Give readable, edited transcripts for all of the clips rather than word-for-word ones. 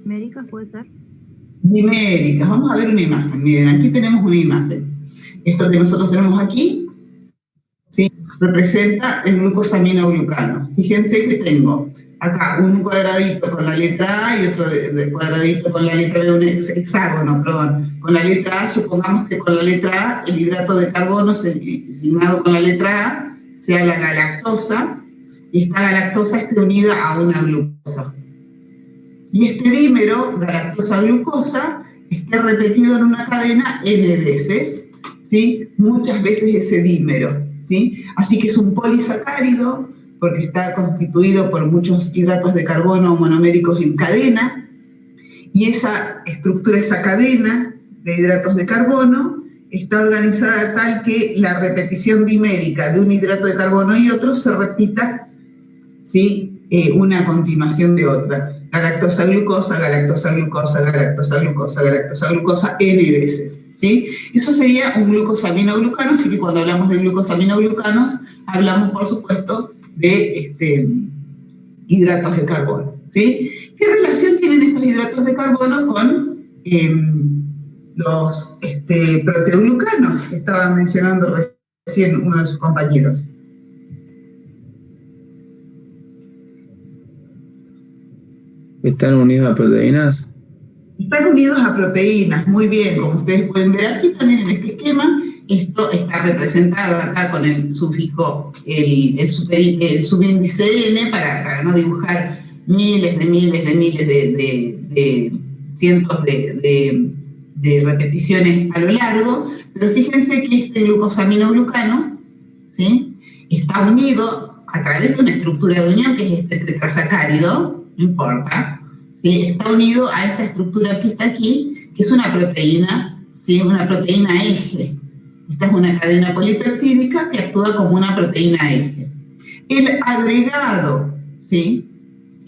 ¿Diméricas puede ser? Diméricas. Vamos a ver una imagen. Miren, aquí tenemos una imagen. Esto que nosotros tenemos aquí, ¿sí?, representa el glucosaminoglucano. Fíjense que tengo acá un cuadradito con la letra A y otro de cuadradito con la letra B, un hexágono, perdón. Con la letra A, supongamos que con la letra A el hidrato de carbono designado con la letra A sea la galactosa, y esta galactosa esté unida a una glucosa. Y este dímero, galactosa-glucosa, esté repetido en una cadena N veces, ¿sí?, muchas veces ese dímero, ¿sí? Así que es un polisacárido porque está constituido por muchos hidratos de carbono monoméricos en cadena, y esa estructura, esa cadena de hidratos de carbono está organizada tal que la repetición dimérica de un hidrato de carbono y otro se repita, ¿sí?, una a continuación de otra. Galactosa-glucosa, galactosa-glucosa, galactosa-glucosa, galactosa-glucosa, N veces, ¿sí? Eso sería un glucosaminoglucano, así que cuando hablamos de glucosaminoglucanos, hablamos, por supuesto, de hidratos de carbono, ¿sí? ¿Qué relación tienen estos hidratos de carbono con los proteoglucanos que estaba mencionando recién uno de sus compañeros? ¿Están unidos a proteínas? Están unidos a proteínas, muy bien. Como ustedes pueden ver aquí también en este esquema, esto está representado acá con el sufijo, el subíndice N, para no dibujar miles de cientos de repeticiones a lo largo, pero fíjense que este glucosaminoglucano, ¿sí?, está unido a través de una estructura de unión, que es este tetrasacárido, no importa, ¿sí?, está unido a esta estructura que está aquí, que es una proteína, ¿sí?, una proteína eje. Esta es una cadena polipeptídica que actúa como una proteína eje. El agregado, ¿sí?,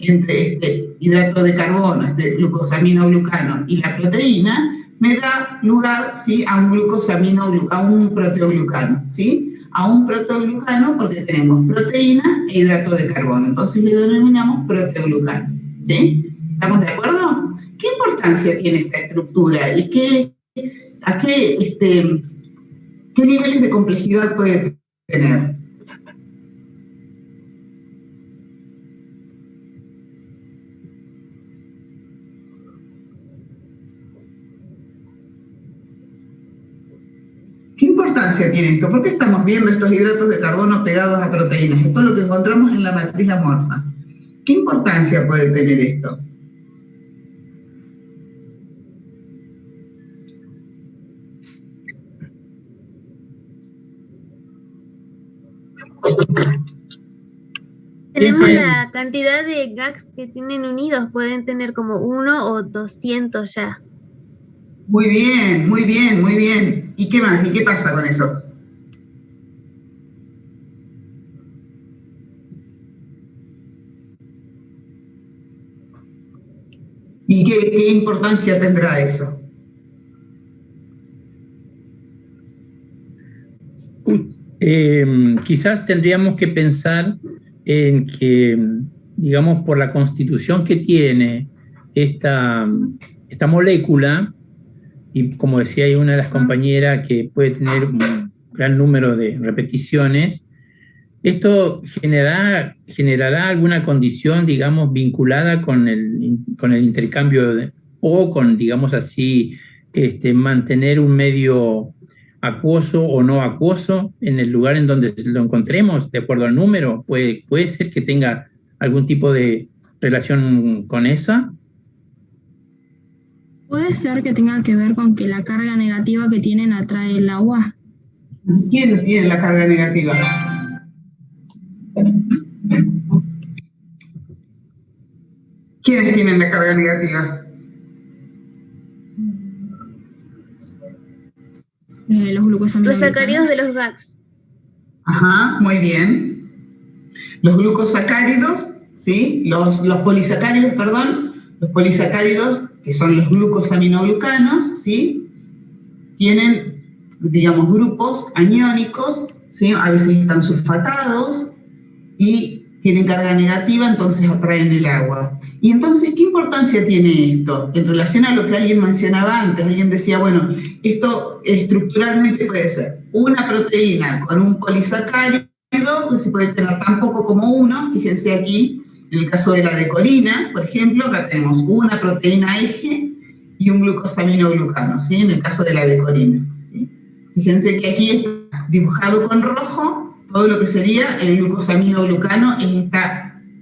entre este hidrato de carbono, este glucosaminoglucano y la proteína, me da lugar, ¿sí?, a un proteoglucano, ¿sí?, a un proteoglucano, porque tenemos proteína e hidrato de carbono, entonces le denominamos proteoglucano, ¿sí? ¿Estamos de acuerdo? ¿Qué importancia tiene esta estructura y qué niveles de complejidad puede tener? ¿Qué importancia tiene esto? ¿Por qué estamos viendo estos hidratos de carbono pegados a proteínas? Esto es lo que encontramos en la matriz amorfa. ¿Qué importancia puede tener esto? Tenemos la cantidad de GAGs que tienen unidos, pueden tener como 1 o 200 ya. Muy bien, muy bien, muy bien. ¿Y qué más? ¿Y qué pasa con eso? ¿Y qué importancia tendrá eso? Quizás tendríamos que pensar en que, digamos, por la constitución que tiene esta molécula, y como decía ahí una de las compañeras, que puede tener un gran número de repeticiones, esto generará alguna condición, digamos, vinculada con el intercambio o con, digamos así, mantener un medio acuoso o no acuoso en el lugar en donde lo encontremos, de acuerdo al número. Puede ser que tenga algún tipo de relación con esa. ¿Puede ser que tenga que ver con que la carga negativa que tienen atrae el agua? ¿Quiénes tienen la carga negativa? ¿Quiénes tienen la carga negativa? Los glucosaminoides. Los sacáridos de los GAGs. Ajá, muy bien. Los glucosacáridos, ¿sí? Los polisacáridos, perdón. Los polisacáridos, que son los glucosaminoglucanos, ¿sí?, tienen, digamos, grupos aniónicos, ¿sí?, a veces están sulfatados, y tienen carga negativa, entonces atraen el agua. Y entonces, ¿qué importancia tiene esto? En relación a lo que alguien mencionaba antes, alguien decía, bueno, esto estructuralmente puede ser una proteína con un polisacárido, que se puede tener tan poco como uno, fíjense aquí, en el caso de la decorina, por ejemplo, acá tenemos una proteína eje y un glucosaminoglucano, ¿sí? En el caso de la decorina, ¿sí? Fíjense que aquí está dibujado con rojo todo lo que sería el glucosaminoglucano, es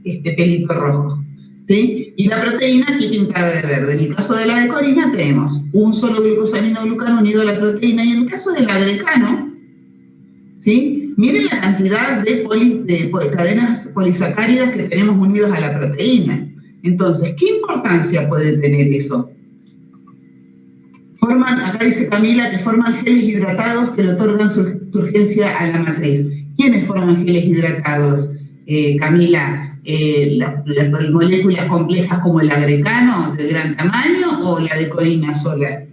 este pelito rojo, ¿sí? Y la proteína aquí pintada de verde. En el caso de la decorina tenemos un solo glucosaminoglucano unido a la proteína, y en el caso del agrecano, ¿sí? Miren la cantidad de cadenas polisacáridas que tenemos unidos a la proteína. Entonces, ¿qué importancia puede tener eso? Acá dice Camila que forman geles hidratados que le otorgan su turgencia a la matriz. ¿Quiénes forman geles hidratados, Camila? ¿Las moléculas complejas como el agrecano de gran tamaño o la decorina sola?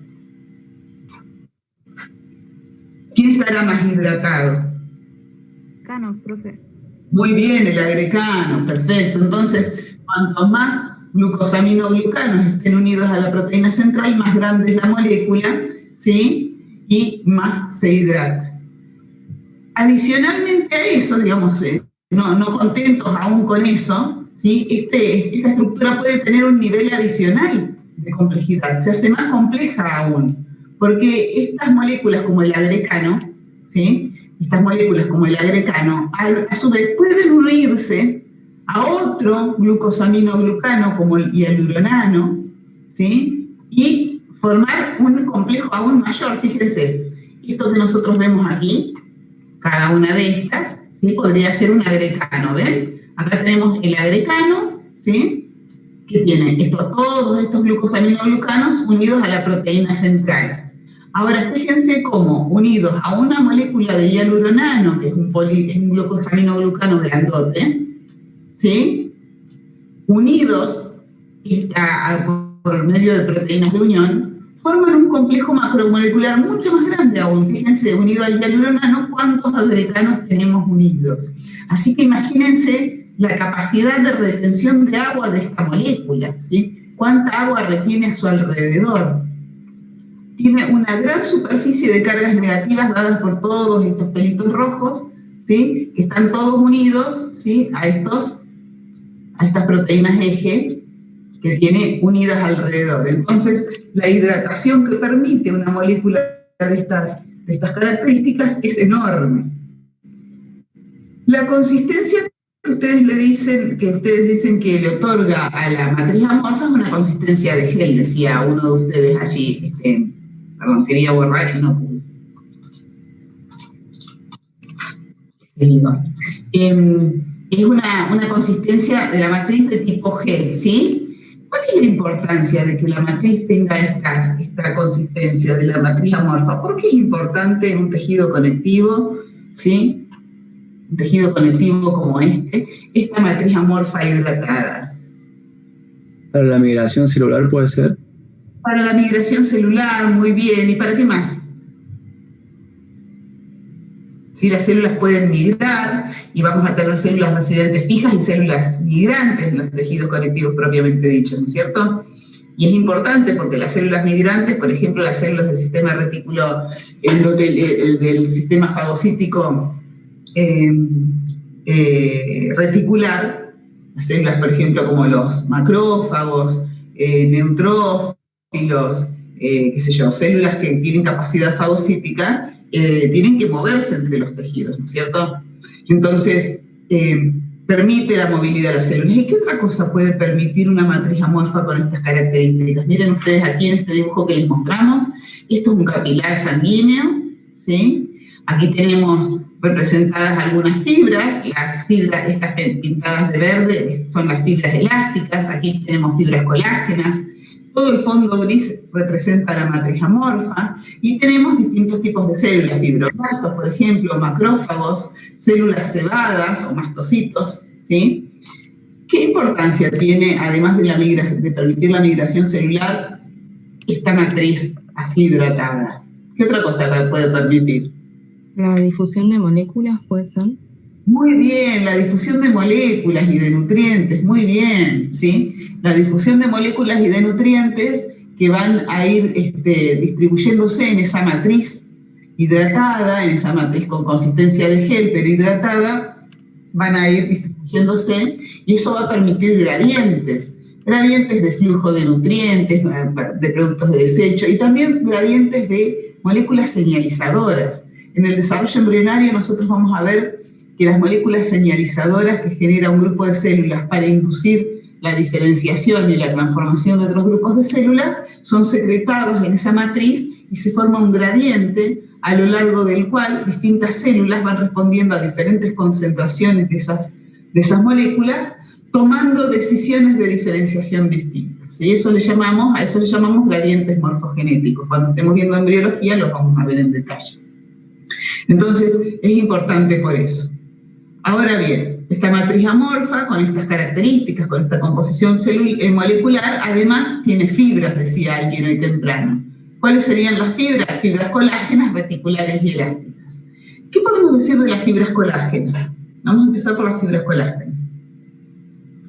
¿Quién estará más hidratado? Agrecano, profe. Muy bien, el agrecano, perfecto. Entonces, cuanto más glucosaminoglucanos estén unidos a la proteína central, más grande es la molécula, ¿sí? Y más se hidrata. Adicionalmente a eso, digamos, no contentos aún con eso, ¿sí? Esta estructura puede tener un nivel adicional de complejidad, se hace más compleja aún, porque estas moléculas como el agrecano, ¿sí? Estas moléculas como el agrecano, a su vez pueden unirse a otro glucosaminoglucano como el hialuronano, ¿sí? Y formar un complejo aún mayor. Fíjense, esto que nosotros vemos aquí, cada una de estas, ¿sí? Podría ser un agrecano, ¿ven? Acá tenemos el agrecano, ¿sí? Que tiene todos estos glucosaminoglucanos unidos a la proteína central. Ahora, fíjense cómo, unidos a una molécula de hialuronano, que es un glucosaminoglucano grandote, ¿sí? Unidos por medio de proteínas de unión, forman un complejo macromolecular mucho más grande aún. Fíjense, unido al hialuronano, cuántos agrecanos tenemos unidos. Así que imagínense la capacidad de retención de agua de esta molécula, ¿sí? Cuánta agua retiene a su alrededor. Tiene una gran superficie de cargas negativas dadas por todos estos pelitos rojos, ¿sí? Que están todos unidos, ¿sí? a estas proteínas eje que tiene unidas alrededor. Entonces, la hidratación que permite una molécula de estas características es enorme. La consistencia que ustedes dicen que le otorga a la matriz amorfa es una consistencia de gel, decía uno de ustedes allí. Perdón, quería borrar y no pude. Es una consistencia de la matriz de tipo gel, ¿sí? ¿Cuál es la importancia de que la matriz tenga esta consistencia de la matriz amorfa? ¿Por qué es importante en un tejido conectivo, ¿sí? Un tejido conectivo como esta matriz amorfa hidratada? Para la migración celular puede ser. Para la migración celular, muy bien. ¿Y para qué más? ¿Sí? Las células pueden migrar y vamos a tener células residentes fijas y células migrantes en los tejidos conectivos propiamente dichos, ¿no es cierto? Y es importante porque las células migrantes, por ejemplo, las células del sistema retículo, del sistema fagocítico reticular, las células, por ejemplo, como los macrófagos, neutrófilos, células que tienen capacidad fagocítica, tienen que moverse entre los tejidos, ¿no es cierto? Entonces, permite la movilidad de las células. ¿Y qué otra cosa puede permitir una matriz amorfa con estas características? Miren ustedes aquí en este dibujo que les mostramos, esto es un capilar sanguíneo, ¿sí? Aquí tenemos representadas algunas fibras, las fibras estas pintadas de verde son las fibras elásticas, aquí tenemos fibras colágenas, todo el fondo gris representa la matriz amorfa y tenemos distintos tipos de células, fibroblastos, por ejemplo, macrófagos, células cebadas o mastocitos, ¿sí? ¿Qué importancia tiene, además de permitir la migración celular, esta matriz así hidratada? ¿Qué otra cosa puede permitir? La difusión de moléculas, ¿puede ser? Muy bien, la difusión de moléculas y de nutrientes, muy bien, ¿sí? La difusión de moléculas y de nutrientes que van a ir distribuyéndose en esa matriz hidratada, en esa matriz con consistencia de gel pero hidratada, van a ir distribuyéndose y eso va a permitir gradientes de flujo de nutrientes, de productos de desecho y también gradientes de moléculas señalizadoras. En el desarrollo embrionario nosotros vamos a ver que las moléculas señalizadoras que genera un grupo de células para inducir la diferenciación y la transformación de otros grupos de células son secretados en esa matriz y se forma un gradiente a lo largo del cual distintas células van respondiendo a diferentes concentraciones de esas moléculas, tomando decisiones de diferenciación distintas. ¿Sí? A eso le llamamos gradientes morfogenéticos. Cuando estemos viendo embriología los vamos a ver en detalle. Entonces, es importante por eso. Ahora bien, esta matriz amorfa, con estas características, con esta composición molecular, además tiene fibras, decía alguien hoy temprano. ¿Cuáles serían las fibras? Fibras colágenas, reticulares y elásticas. ¿Qué podemos decir de las fibras colágenas? Vamos a empezar por las fibras colágenas.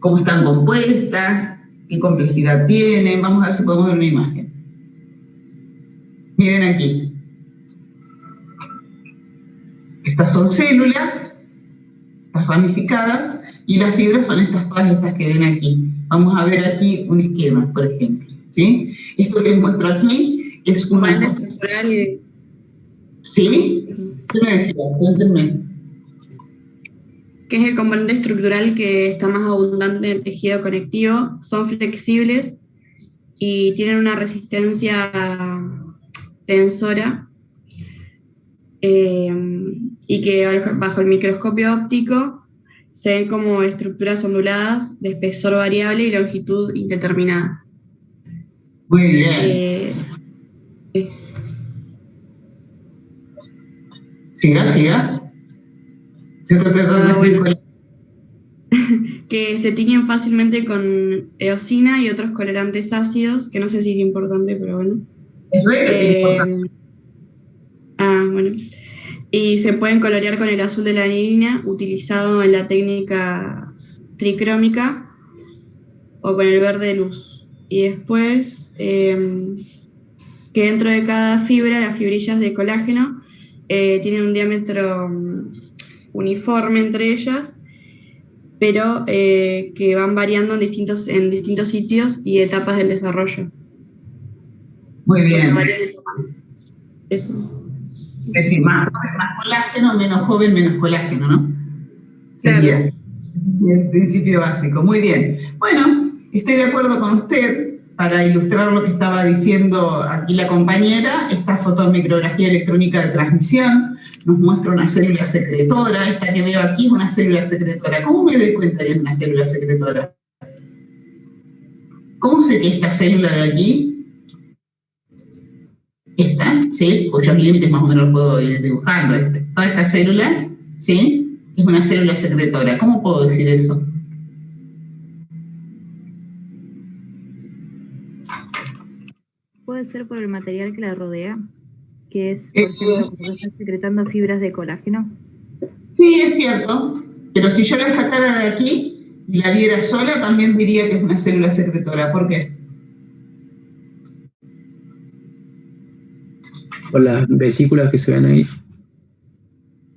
¿Cómo están compuestas? ¿Qué complejidad tienen? Vamos a ver si podemos ver una imagen. Miren aquí. Estas son células, estas ramificadas, y las fibras son todas estas que ven aquí. Vamos a ver aquí un esquema, por ejemplo. ¿Sí? Esto que les muestro aquí es una... estructural y... ¿Sí? ¿Qué me decía? Cuéntenme. Que es el componente estructural que está más abundante en el tejido conectivo, son flexibles y tienen una resistencia tensora, y que bajo el microscopio óptico se ven como estructuras onduladas de espesor variable y longitud indeterminada. Muy bien. Siga. Que se tiñen fácilmente con eosina y otros colorantes ácidos, que no sé si es importante, pero bueno. Es importante. Bueno. Y se pueden colorear con el azul de la anilina, utilizado en la técnica tricrómica, o con el verde de luz. Y después, que dentro de cada fibra, las fibrillas de colágeno tienen un diámetro uniforme entre ellas, pero que van variando en distintos sitios y etapas del desarrollo. Muy bien. Eso. Es decir, más colágeno, menos joven, menos colágeno, ¿no? Sería el principio básico. Muy bien. Bueno, estoy de acuerdo con usted. Para ilustrar lo que estaba diciendo aquí la compañera, esta fotomicrografía electrónica de transmisión nos muestra una célula secretora. Esta que veo aquí es una célula secretora. ¿Cómo me doy cuenta que es una célula secretora? ¿Cómo sé que esta célula de aquí, esta, ¿sí? Cuyos límites más o menos los puedo ir dibujando, toda esta célula, ¿sí? Es una célula secretora. ¿Cómo puedo decir eso? Puede ser por el material que la rodea, que es, por ejemplo, porque está secretando fibras de colágeno. Sí, es cierto, pero si yo la sacara de aquí y la viera sola, también diría que es una célula secretora. ¿Por qué? Por las vesículas que se ven ahí.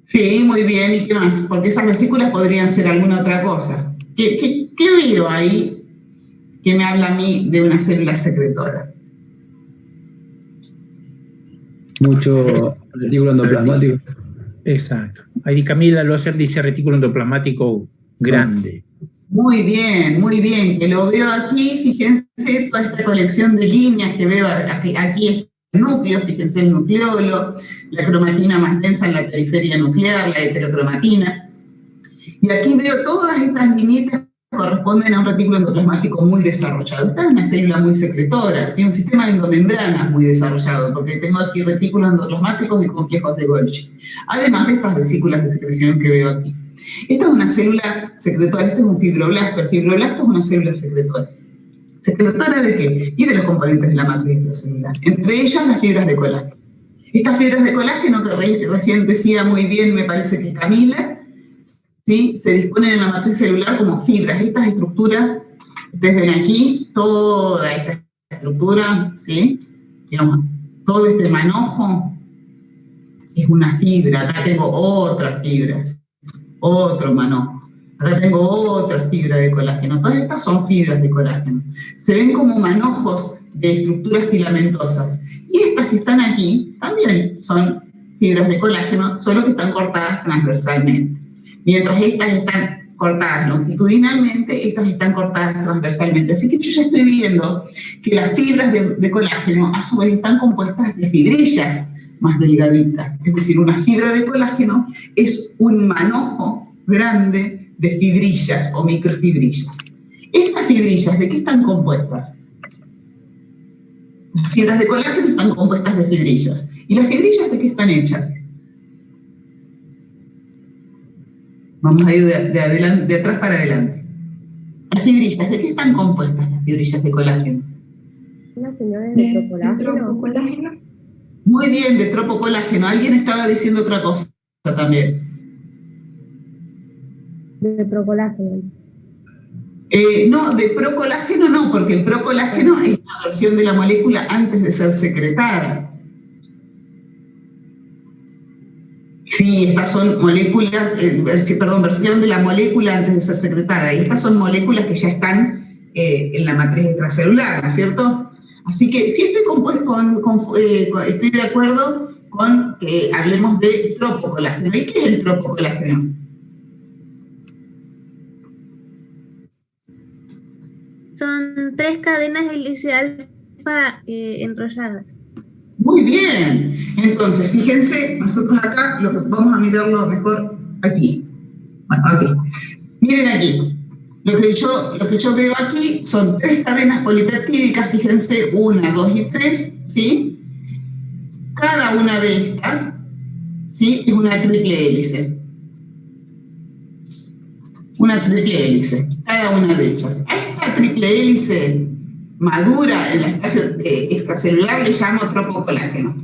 Sí, muy bien. ¿Y qué más? Porque esas vesículas podrían ser alguna otra cosa. ¿Qué he oído ahí que me habla a mí de una célula secretora? Mucho retículo endoplasmático. Exacto. Ahí Camila Loser dice retículo endoplasmático grande. Muy bien, que lo veo aquí. Fíjense toda esta colección de líneas que veo aquí es el núcleo, fíjense el nucleolo, la cromatina más densa en la periferia nuclear, la heterocromatina. Y aquí veo todas estas líneas corresponden a un retículo endoplasmático muy desarrollado. Esta es una célula muy secretora, ¿sí? Un sistema de endomembranas muy desarrollado, porque tengo aquí retículos endoplasmáticos y complejos de Golgi. Además de estas vesículas de secreción que veo aquí. Esta es una célula secretora, este es un fibroblasto. El fibroblasto es una célula secretora. ¿Secretora de qué? Y de los componentes de la matriz celular. Entre ellas las fibras de colágeno. Estas fibras de colágeno que recién decía muy bien, me parece que Camila, ¿sí? Se disponen en la matriz celular como fibras. Estas estructuras, ustedes ven aquí, toda esta estructura, ¿sí? Digamos, todo este manojo es una fibra. Acá tengo otras fibras, otro manojo. Acá tengo otra fibra de colágeno. Todas estas son fibras de colágeno. Se ven como manojos de estructuras filamentosas. Y estas que están aquí también son fibras de colágeno, solo que están cortadas transversalmente. Mientras estas están cortadas longitudinalmente, estas están cortadas transversalmente. Así que yo ya estoy viendo que las fibras de colágeno a su vez están compuestas de fibrillas más delgaditas. Es decir, una fibra de colágeno es un manojo grande de fibrillas o microfibrillas. Estas fibrillas, ¿de qué están compuestas? Las fibras de colágeno están compuestas de fibrillas. ¿Y las fibrillas de qué están hechas? Vamos a ir de atrás para adelante. Las fibrillas, ¿de qué están compuestas las fibrillas de colágeno? De tropocolágeno. Muy bien, de tropocolágeno. Alguien estaba diciendo otra cosa también. De procolágeno. No, de procolágeno no, porque el procolágeno es una versión de la molécula antes de ser secretada. Sí, estas son moléculas, versión de la molécula antes de ser secretada. Y estas son moléculas que ya están en la matriz extracelular, ¿no es cierto? Así que sí estoy de acuerdo con que hablemos de tropocolágeno. ¿Y qué es el tropocolágeno? Son 3 cadenas hélice alfa enrolladas. Muy bien. Entonces, fíjense, nosotros acá vamos a mirarlo mejor aquí. Bueno, aquí. Miren aquí. Lo que yo veo aquí son 3 cadenas polipeptídicas, fíjense, 1, 2 y 3, ¿sí? Cada una de estas, ¿sí? Es una triple hélice. Una triple hélice, cada una de ellas. A esta triple hélice madura en el espacio extracelular le llamo tropocolágeno.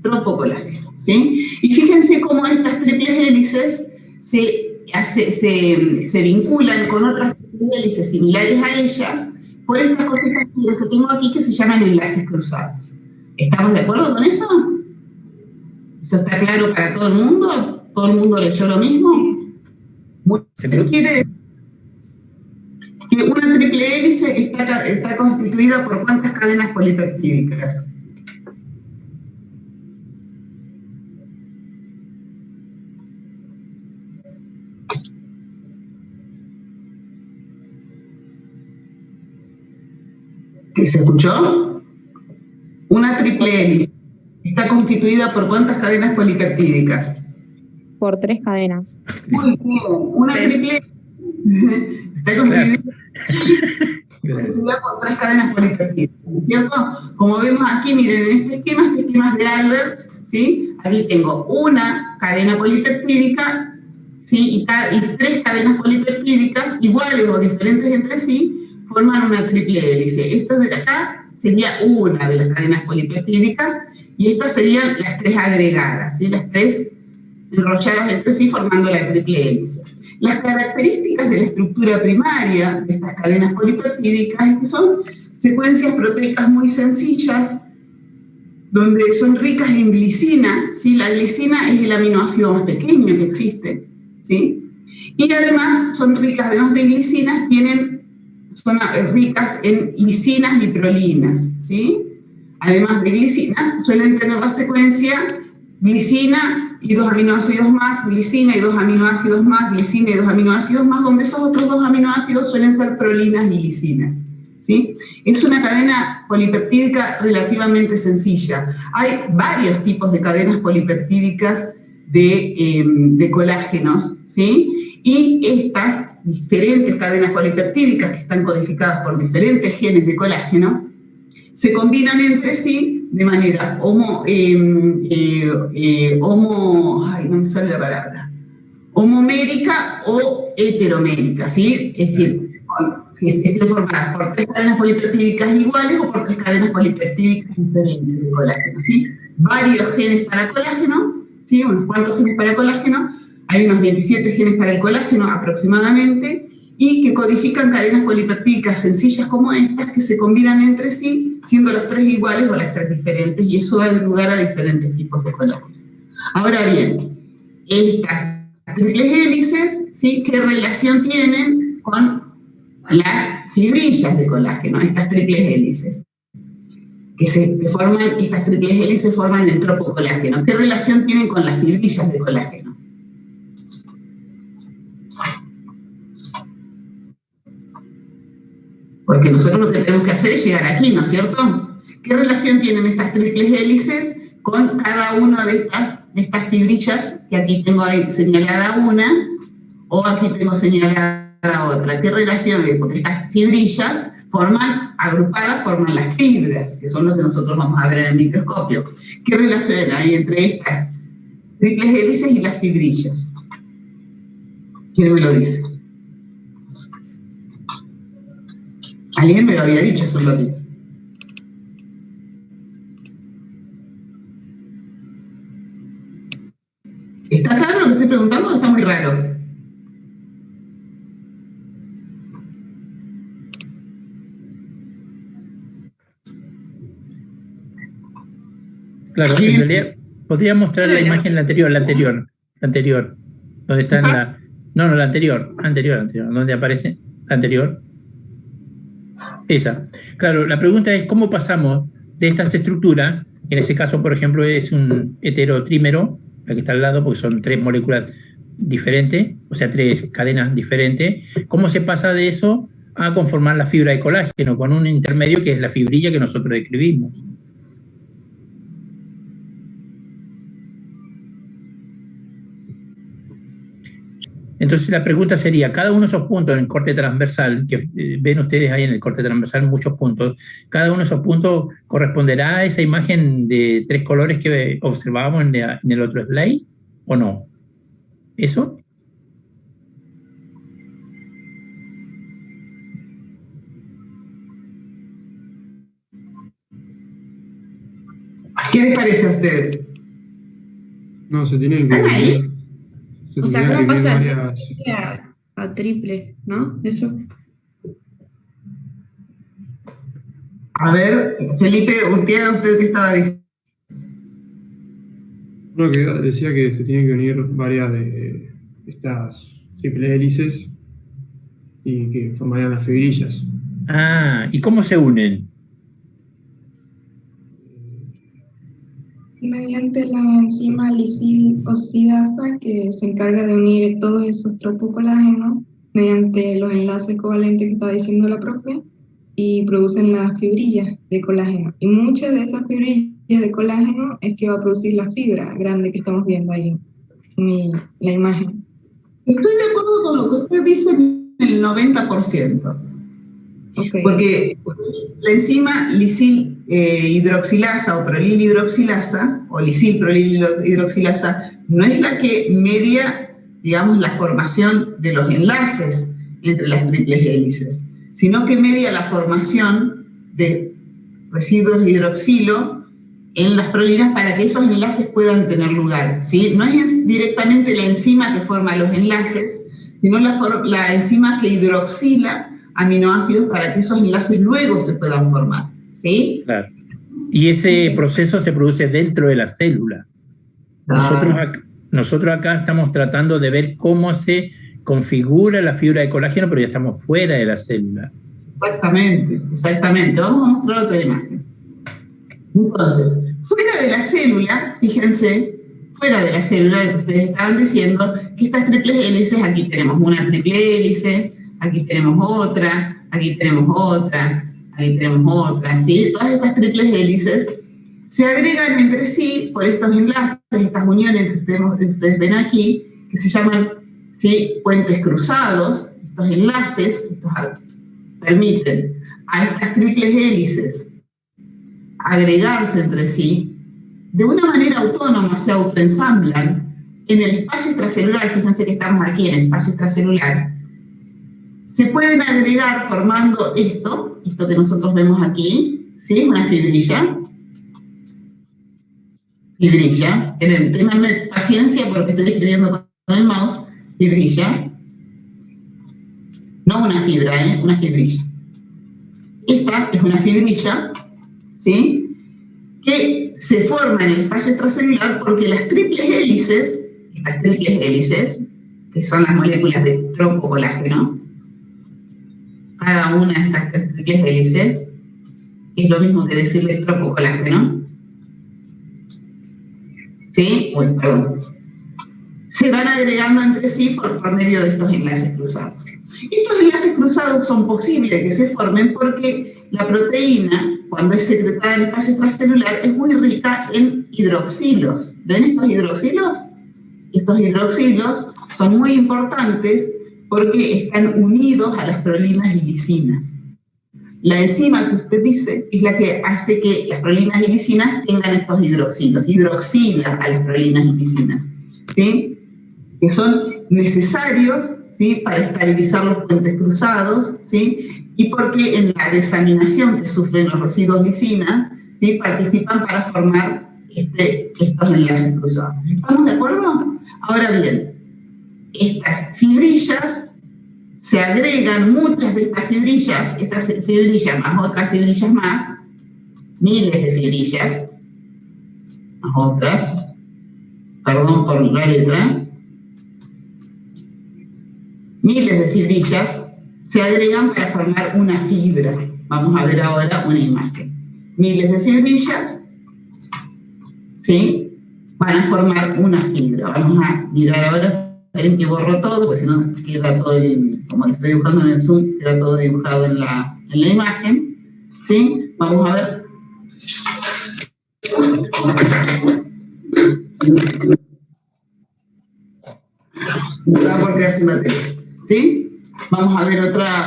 Tropocolágeno, ¿sí? Y fíjense cómo estas triples hélices se vinculan con otras hélices similares a ellas por estas cositas que tengo aquí que se llaman enlaces cruzados. ¿Estamos de acuerdo con eso? ¿Eso está claro para todo el mundo? ¿Todo el mundo le echó lo mismo? Quiere decir que una triple hélice está constituida por ¿cuántas cadenas polipeptídicas? ¿Se escuchó? Una triple hélice está constituida por ¿cuántas cadenas polipeptídicas? Por 3 cadenas. Muy bien. Una triple está constituida por 3 cadenas polipeptídicas, ¿cierto? Como vemos aquí, miren, en este esquema es de Albert, ¿sí? Aquí tengo una cadena polipeptídica, ¿sí? Y 3 cadenas polipeptídicas iguales o diferentes entre sí forman una triple hélice. Esto de acá sería una de las cadenas polipeptídicas y estas serían las 3 agregadas, ¿sí? Las 3 enrolladas entre sí formando la triple hélice. Las características de la estructura primaria de estas cadenas polipeptídicas es que son secuencias proteicas muy sencillas, donde son ricas en glicina, ¿sí? La glicina es el aminoácido más pequeño que existe, ¿sí? Y además son ricas, además de glicinas, son ricas en lisinas y prolinas, ¿sí? Además de glicinas, suelen tener la secuencia glicina y 2 aminoácidos más, glicina y 2 aminoácidos más, glicina y 2 aminoácidos más, donde esos otros 2 aminoácidos suelen ser prolinas y lisinas, ¿sí? Es una cadena polipeptídica relativamente sencilla. Hay varios tipos de cadenas polipeptídicas de colágenos, ¿sí? Y estas diferentes cadenas polipeptídicas que están codificadas por diferentes genes de colágeno se combinan entre sí de manera homomérica o heteromérica, ¿sí? Es decir, estén formadas por 3 cadenas polipeptídicas iguales o por 3 cadenas polipeptídicas diferentes de colágeno, ¿sí? Varios genes para colágeno, ¿sí? Unos cuantos genes para colágeno, hay unos 27 genes para el colágeno aproximadamente, y que codifican cadenas polipeptídicas sencillas como estas que se combinan entre sí, siendo las 3 iguales o las 3 diferentes, y eso da lugar a diferentes tipos de colágeno. Ahora bien, estas triples hélices, ¿sí? ¿Qué relación tienen con las fibrillas de colágeno, estas triples hélices? Estas triples hélices forman el tropocolágeno. ¿Qué relación tienen con las fibrillas de colágeno? Porque nosotros lo que tenemos que hacer es llegar aquí, ¿no es cierto? ¿Qué relación tienen estas triples hélices con cada una de estas fibrillas, que aquí tengo ahí señalada una, o aquí tengo señalada otra? ¿Qué relación hay? Porque estas fibrillas agrupadas forman las fibras, que son los que nosotros vamos a ver en el microscopio. ¿Qué relación hay entre estas triples hélices y las fibrillas? ¿Quién me lo dice? Alguien me lo había dicho hace un ratito. ¿Está claro lo que estoy preguntando o está muy raro? Claro, en realidad podría mostrar la imagen anterior, donde está la... No, la anterior, donde aparece la anterior. Esa. Claro, la pregunta es cómo pasamos de estas estructuras, en ese caso, por ejemplo, es un heterotrímero, la que está al lado, porque son 3 moléculas diferentes, o sea, 3 cadenas diferentes. ¿Cómo se pasa de eso a conformar la fibra de colágeno con un intermedio que es la fibrilla que nosotros describimos? Entonces la pregunta sería, cada uno de esos puntos en el corte transversal, que ven ustedes ahí en el corte transversal muchos puntos, cada uno de esos puntos corresponderá a esa imagen de 3 colores que observábamos en el otro slide, ¿o no? ¿Eso? ¿Qué les parece a ustedes? No, se tienen que... O sea, ¿cómo pasa de simple a triple, no? Eso. A ver, Felipe Urquiaga, ¿usted qué estaba diciendo? No, que decía que se tienen que unir varias de estas triples hélices y que formarían las fibrillas. Ah, ¿y cómo se unen? Mediante la enzima lisil oxidasa, que se encarga de unir todos esos tropocolágenos mediante los enlaces covalentes que está diciendo la profe, y producen las fibrillas de colágeno. Y muchas de esas fibrillas de colágeno es que va a producir la fibra grande que estamos viendo ahí en la imagen. Estoy de acuerdo con lo que usted dice en el 90%. Okay. Porque la enzima lisil hidroxilasa o prolilhidroxilasa, o lisil prolilhidroxilasa, no es la que media, digamos, la formación de los enlaces entre las triples hélices, sino que media la formación de residuos de hidroxilo en las prolinas para que esos enlaces puedan tener lugar, ¿sí? No es directamente la enzima que forma los enlaces, sino la enzima que hidroxila aminoácidos para que esos enlaces luego se puedan formar, ¿sí? Claro. Y ese proceso se produce dentro de la célula. Nosotros acá estamos tratando de ver cómo se configura la fibra de colágeno, pero ya estamos fuera de la célula. Exactamente. Vamos a mostrar otra imagen. Entonces, fuera de la célula, fíjense, fuera de la célula que ustedes estaban diciendo, que estas triples hélices, aquí tenemos una triple hélice, aquí tenemos otra, aquí tenemos otra, aquí tenemos otra, ¿sí? Todas estas triples hélices se agregan entre sí por estos enlaces, estas uniones que ustedes ven aquí, que se llaman, ¿sí?, puentes cruzados. Estos enlaces permiten a estas triples hélices agregarse entre sí de una manera autónoma, se autoensamblan en el espacio extracelular. Fíjense que estamos aquí en el espacio extracelular. Se pueden agregar formando esto que nosotros vemos aquí, ¿sí? Una fibrilla. Tenganme paciencia porque estoy escribiendo en el mouse, fibrilla. No una fibra, una fibrilla. Esta es una fibrilla, ¿sí? Que se forma en el espacio extracelular porque las triples hélices, que son las moléculas de tropocolágeno, cada una de estas triples hélices, es lo mismo que decirle tropocolágeno, ¿sí? Uy, perdón. Se van agregando entre sí por medio de estos enlaces cruzados. Estos enlaces cruzados son posibles que se formen porque la proteína, cuando es secretada en el espacio extracelular, es muy rica en hidroxilos. ¿Ven estos hidroxilos? Estos hidroxilos son muy importantes porque están unidos a las prolinas y lisinas. La enzima que usted dice es la que hace que las prolinas y lisinas tengan estos hidroxilos, hidroxila a las prolinas y lisinas, ¿sí? Que son necesarios, ¿sí? Para estabilizar los puentes cruzados, ¿sí? Y porque en la desaminación que sufren los residuos lisina, ¿sí? Participan para formar estos enlaces cruzados. ¿Estamos de acuerdo? Ahora bien, estas fibrillas se agregan, muchas de estas fibrillas más otras fibrillas más, miles de fibrillas, más otras, perdón por la letra, miles de fibrillas se agregan para formar una fibra. Vamos a ver ahora una imagen. Miles de fibrillas, ¿sí? Van a formar una fibra. Vamos a mirar ahora, esperen que borro todo, porque si no queda todo, como lo estoy dibujando en el Zoom, queda todo dibujado en la imagen, ¿sí? Vamos a ver. Va por quedar sin batería, ¿sí? Vamos a ver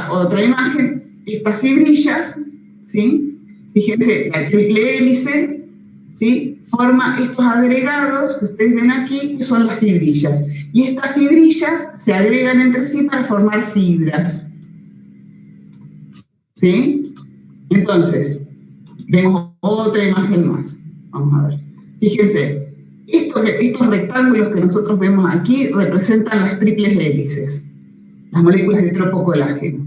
otra imagen. Estas fibrillas, ¿sí? Fíjense, la triple hélice, ¿sí? Forma estos agregados que ustedes ven aquí, que son las fibrillas. Y estas fibrillas se agregan entre sí para formar fibras, ¿sí? Entonces, vemos otra imagen más. Vamos a ver. Fíjense. Estos rectángulos que nosotros vemos aquí representan las triples hélices, las moléculas de tropocolágeno.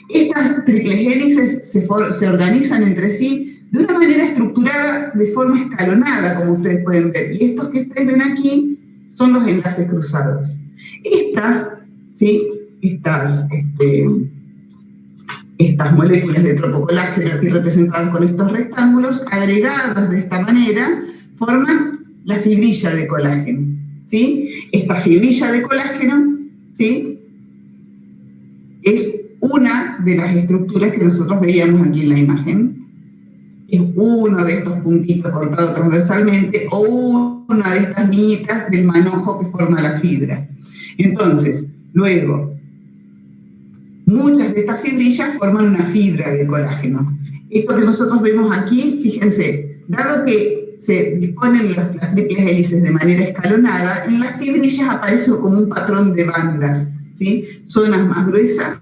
Estas triples hélices se organizan entre sí de una manera estructurada, de forma escalonada, como ustedes pueden ver. Y estos que ustedes ven aquí son los enlaces cruzados. Estas, ¿sí? Estas moléculas de tropocolágeno aquí representadas con estos rectángulos, agregadas de esta manera, forman la fibrilla de colágeno, ¿sí? Esta fibrilla de colágeno, ¿sí? Es una de las estructuras que nosotros veíamos aquí en la imagen. Es uno de estos puntitos cortados transversalmente o una de estas liñitas del manojo que forma la fibra. Entonces, luego, muchas de estas fibrillas forman una fibra de colágeno. Esto que nosotros vemos aquí, fíjense, dado que se disponen las triples hélices de manera escalonada, en las fibrillas aparece como un patrón de bandas, ¿sí? Zonas más gruesas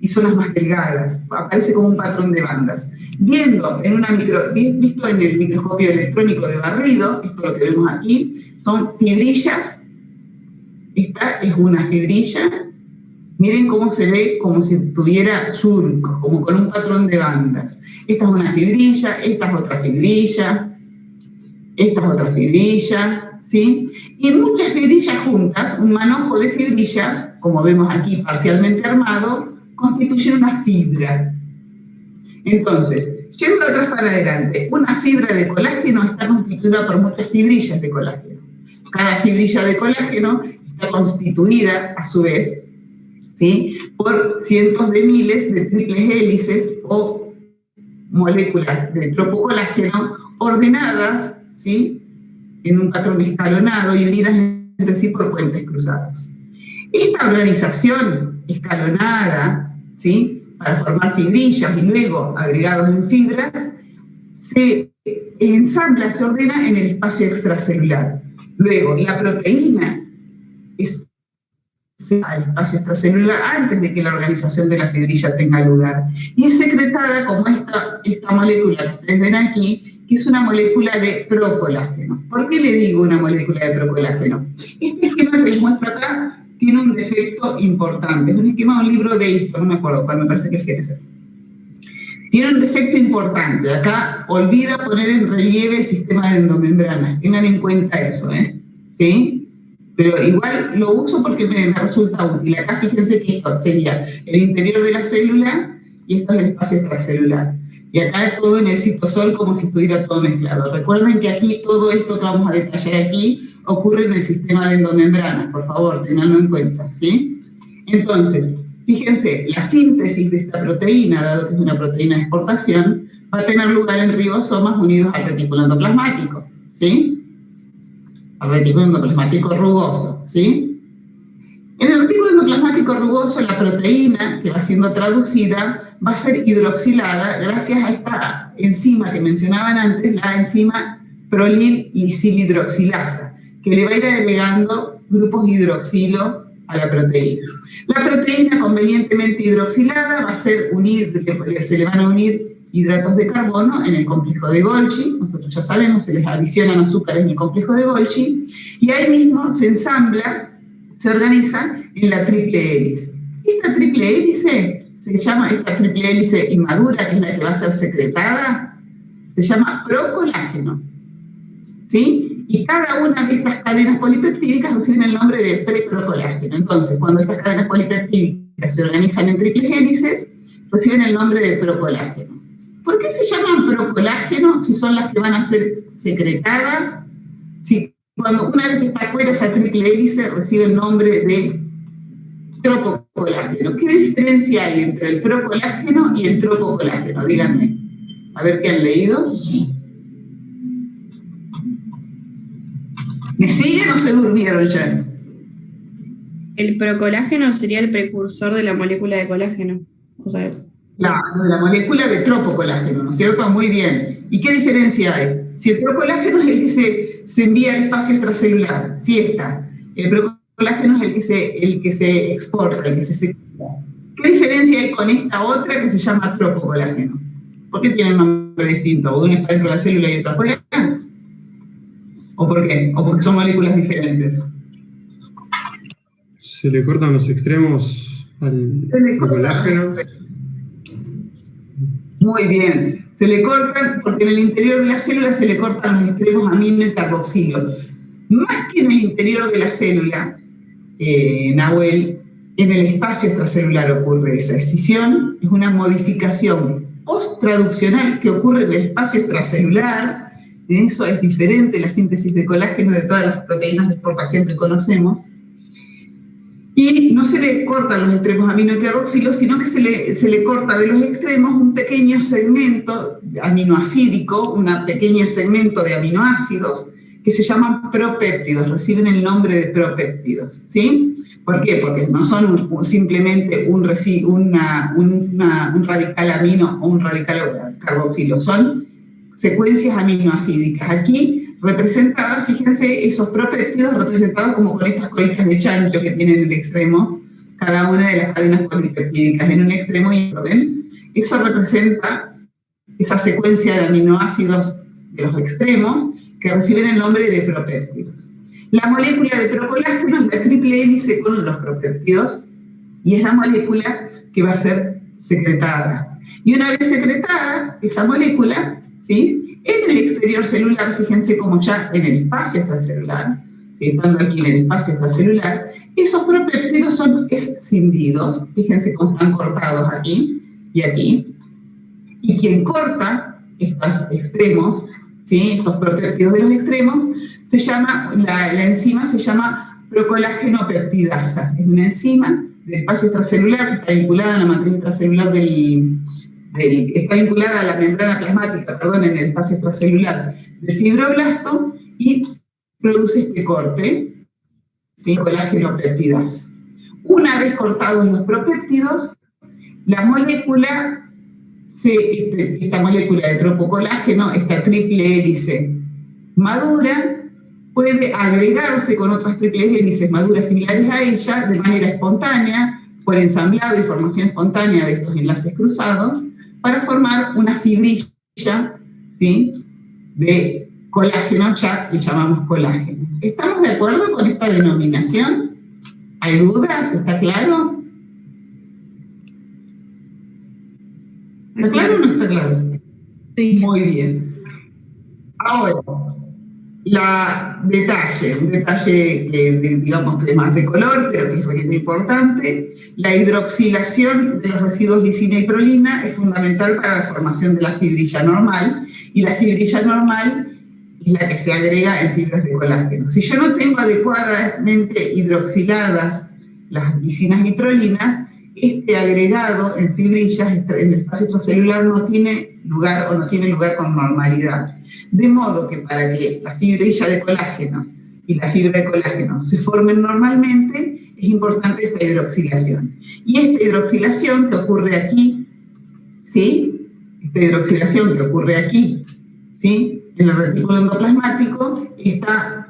y zonas más delgadas, aparece como un patrón de bandas. Visto en el microscopio electrónico de barrido, esto es lo que vemos aquí, son fibrillas. Esta es una fibrilla. Miren cómo se ve como si tuviera surcos, como con un patrón de bandas. Esta es una fibrilla, esta es otra fibrilla, esta es otra fibrilla, ¿sí? Y muchas fibrillas juntas, un manojo de fibrillas, como vemos aquí parcialmente armado, constituyen una fibra. Entonces, yendo atrás para adelante, una fibra de colágeno está constituida por muchas fibrillas de colágeno. Cada fibrilla de colágeno está constituida, a su vez, ¿sí? Por cientos de miles de triples hélices o moléculas de tropocolágeno ordenadas, ¿sí? En un patrón escalonado y unidas entre sí por puentes cruzados. Esta organización escalonada, ¿sí? Para formar fibrillas y luego agregados en fibras, se ensambla, se ordena en el espacio extracelular. Luego, la proteína al espacio extracelular antes de que la organización de la fibrilla tenga lugar. Y es secretada como esta molécula que ustedes ven aquí, que es una molécula de procolágeno. ¿Por qué le digo una molécula de procolágeno? Este esquema que les muestro acá tiene un defecto importante. Es un esquema de un libro de esto, no me acuerdo cuál, me parece que es GNC. Tiene un defecto importante. Acá olvida poner en relieve el sistema de endomembranas. Tengan en cuenta eso, ¿sí? Pero igual lo uso porque me resulta útil. Acá fíjense que esto sería el interior de la célula y esto es el espacio extracelular. Y acá todo en el citosol como si estuviera todo mezclado. Recuerden que aquí todo esto que vamos a detallar aquí ocurre en el sistema de endomembranas. Por favor, tenganlo en cuenta, ¿sí? Entonces, fíjense, la síntesis de esta proteína, dado que es una proteína de exportación, va a tener lugar en ribosomas unidos al retículo endoplasmático, ¿sí? Al retículo endoplasmático rugoso, ¿sí? En el retículo endoplasmático rugoso, la proteína que va siendo traducida va a ser hidroxilada gracias a esta enzima que mencionaban antes, la enzima prolil-lisilhidroxilasa, que le va a ir agregando grupos hidroxilo a la proteína. La proteína convenientemente hidroxilada va a ser se le van a unir hidratos de carbono en el complejo de Golgi. Nosotros ya sabemos, se les adicionan azúcares en el complejo de Golgi, y ahí mismo se ensambla, se organiza en la triple hélice. Esta triple hélice se llama, esta triple hélice inmadura, que es la que va a ser secretada, se llama procolágeno, ¿sí? Y cada una de estas cadenas polipeptídicas reciben el nombre de preprocolágeno. Entonces, cuando estas cadenas polipeptídicas se organizan en triples hélices, reciben el nombre de procolágeno. ¿Por qué se llaman procolágeno si son las que van a ser secretadas? Si cuando una vez que está afuera esa triple hélice recibe el nombre de tropocolágeno. ¿Qué diferencia hay entre el procolágeno y el tropocolágeno? Díganme. A ver qué han leído. ¿Me siguen o se durmieron ya? El procolágeno sería el precursor de la molécula de colágeno. O sea, la molécula de tropocolágeno, ¿no es cierto? Muy bien. ¿Y qué diferencia hay? Si el procolágeno es el que se envía al espacio extracelular, sí está. El procolágeno es el que se exporta, el que se secreta. ¿Qué diferencia hay con esta otra que se llama tropocolágeno? ¿Por qué tiene un nombre distinto? ¿O uno está dentro de la célula y otra afuera? ¿O por qué? ¿O porque son moléculas diferentes? Se le cortan los extremos al colágeno. Muy bien. Se le cortan, porque en el interior de la célula se le cortan los extremos amino y carboxilo. Más que en el interior de la célula, Nahuel, en el espacio extracelular ocurre esa escisión. Es una modificación post-traduccional que ocurre en el espacio extracelular. En eso es diferente la síntesis de colágeno de todas las proteínas de exportación que conocemos. Y no se le cortan los extremos amino y carboxilo, sino que se le corta de los extremos un pequeño segmento aminoacídico, un pequeño segmento de aminoácidos que se llaman propéptidos, reciben el nombre de propéptidos, ¿sí? ¿Por qué? Porque no son simplemente un radical amino o un radical carboxilo, son secuencias aminoacídicas. Aquí representadas, fíjense, esos propéptidos representados como con estas colitas de chancho que tienen en el extremo, cada una de las cadenas polipeptídicas en un extremo y otro, ¿ven? Eso representa esa secuencia de aminoácidos de los extremos que reciben el nombre de propéptidos. La molécula de procolágeno es la triple hélice con los propéptidos y es la molécula que va a ser secretada. Y una vez secretada, esa molécula, ¿sí?, en el exterior celular, fíjense como ya en el espacio extracelular, ¿sí?, estando aquí en el espacio extracelular, esos propéptidos son escindidos, fíjense cómo están cortados aquí y aquí, y quien corta estos extremos, ¿sí?, estos propéptidos de los extremos, se llama, la enzima se llama procolágeno peptidasa. Es una enzima del espacio extracelular que está vinculada a la matriz extracelular está vinculada a la membrana plasmática, en el espacio extracelular del fibroblasto y produce este corte, ¿sí?, colágeno peptidasa. Una vez cortados los propéptidos, la molécula, esta molécula de tropocolágeno, esta triple hélice madura, puede agregarse con otras triples hélices maduras similares a ella de manera espontánea, por ensamblado y formación espontánea de estos enlaces cruzados, para formar una fibrilla, ¿sí?, de colágeno ya le llamamos colágeno. ¿Estamos de acuerdo con esta denominación? ¿Hay dudas? ¿Está claro? ¿Está claro o no está claro? Sí. Muy bien. Ahora, un detalle que digamos que es más de color, pero que es muy importante. La hidroxilación de los residuos lisina y prolina es fundamental para la formación de la fibrilla normal, y la fibrilla normal es la que se agrega en fibras de colágeno. Si yo no tengo adecuadamente hidroxiladas las lisinas y prolinas, este agregado en fibrillas en el espacio extracelular no tiene lugar o no tiene lugar con normalidad. De modo que para que la fibrilla de colágeno y la fibra de colágeno se formen normalmente, es importante esta hidroxilación. Y esta hidroxilación que ocurre aquí, ¿sí? Esta hidroxilación que ocurre aquí, ¿sí? En el retículo endoplasmático está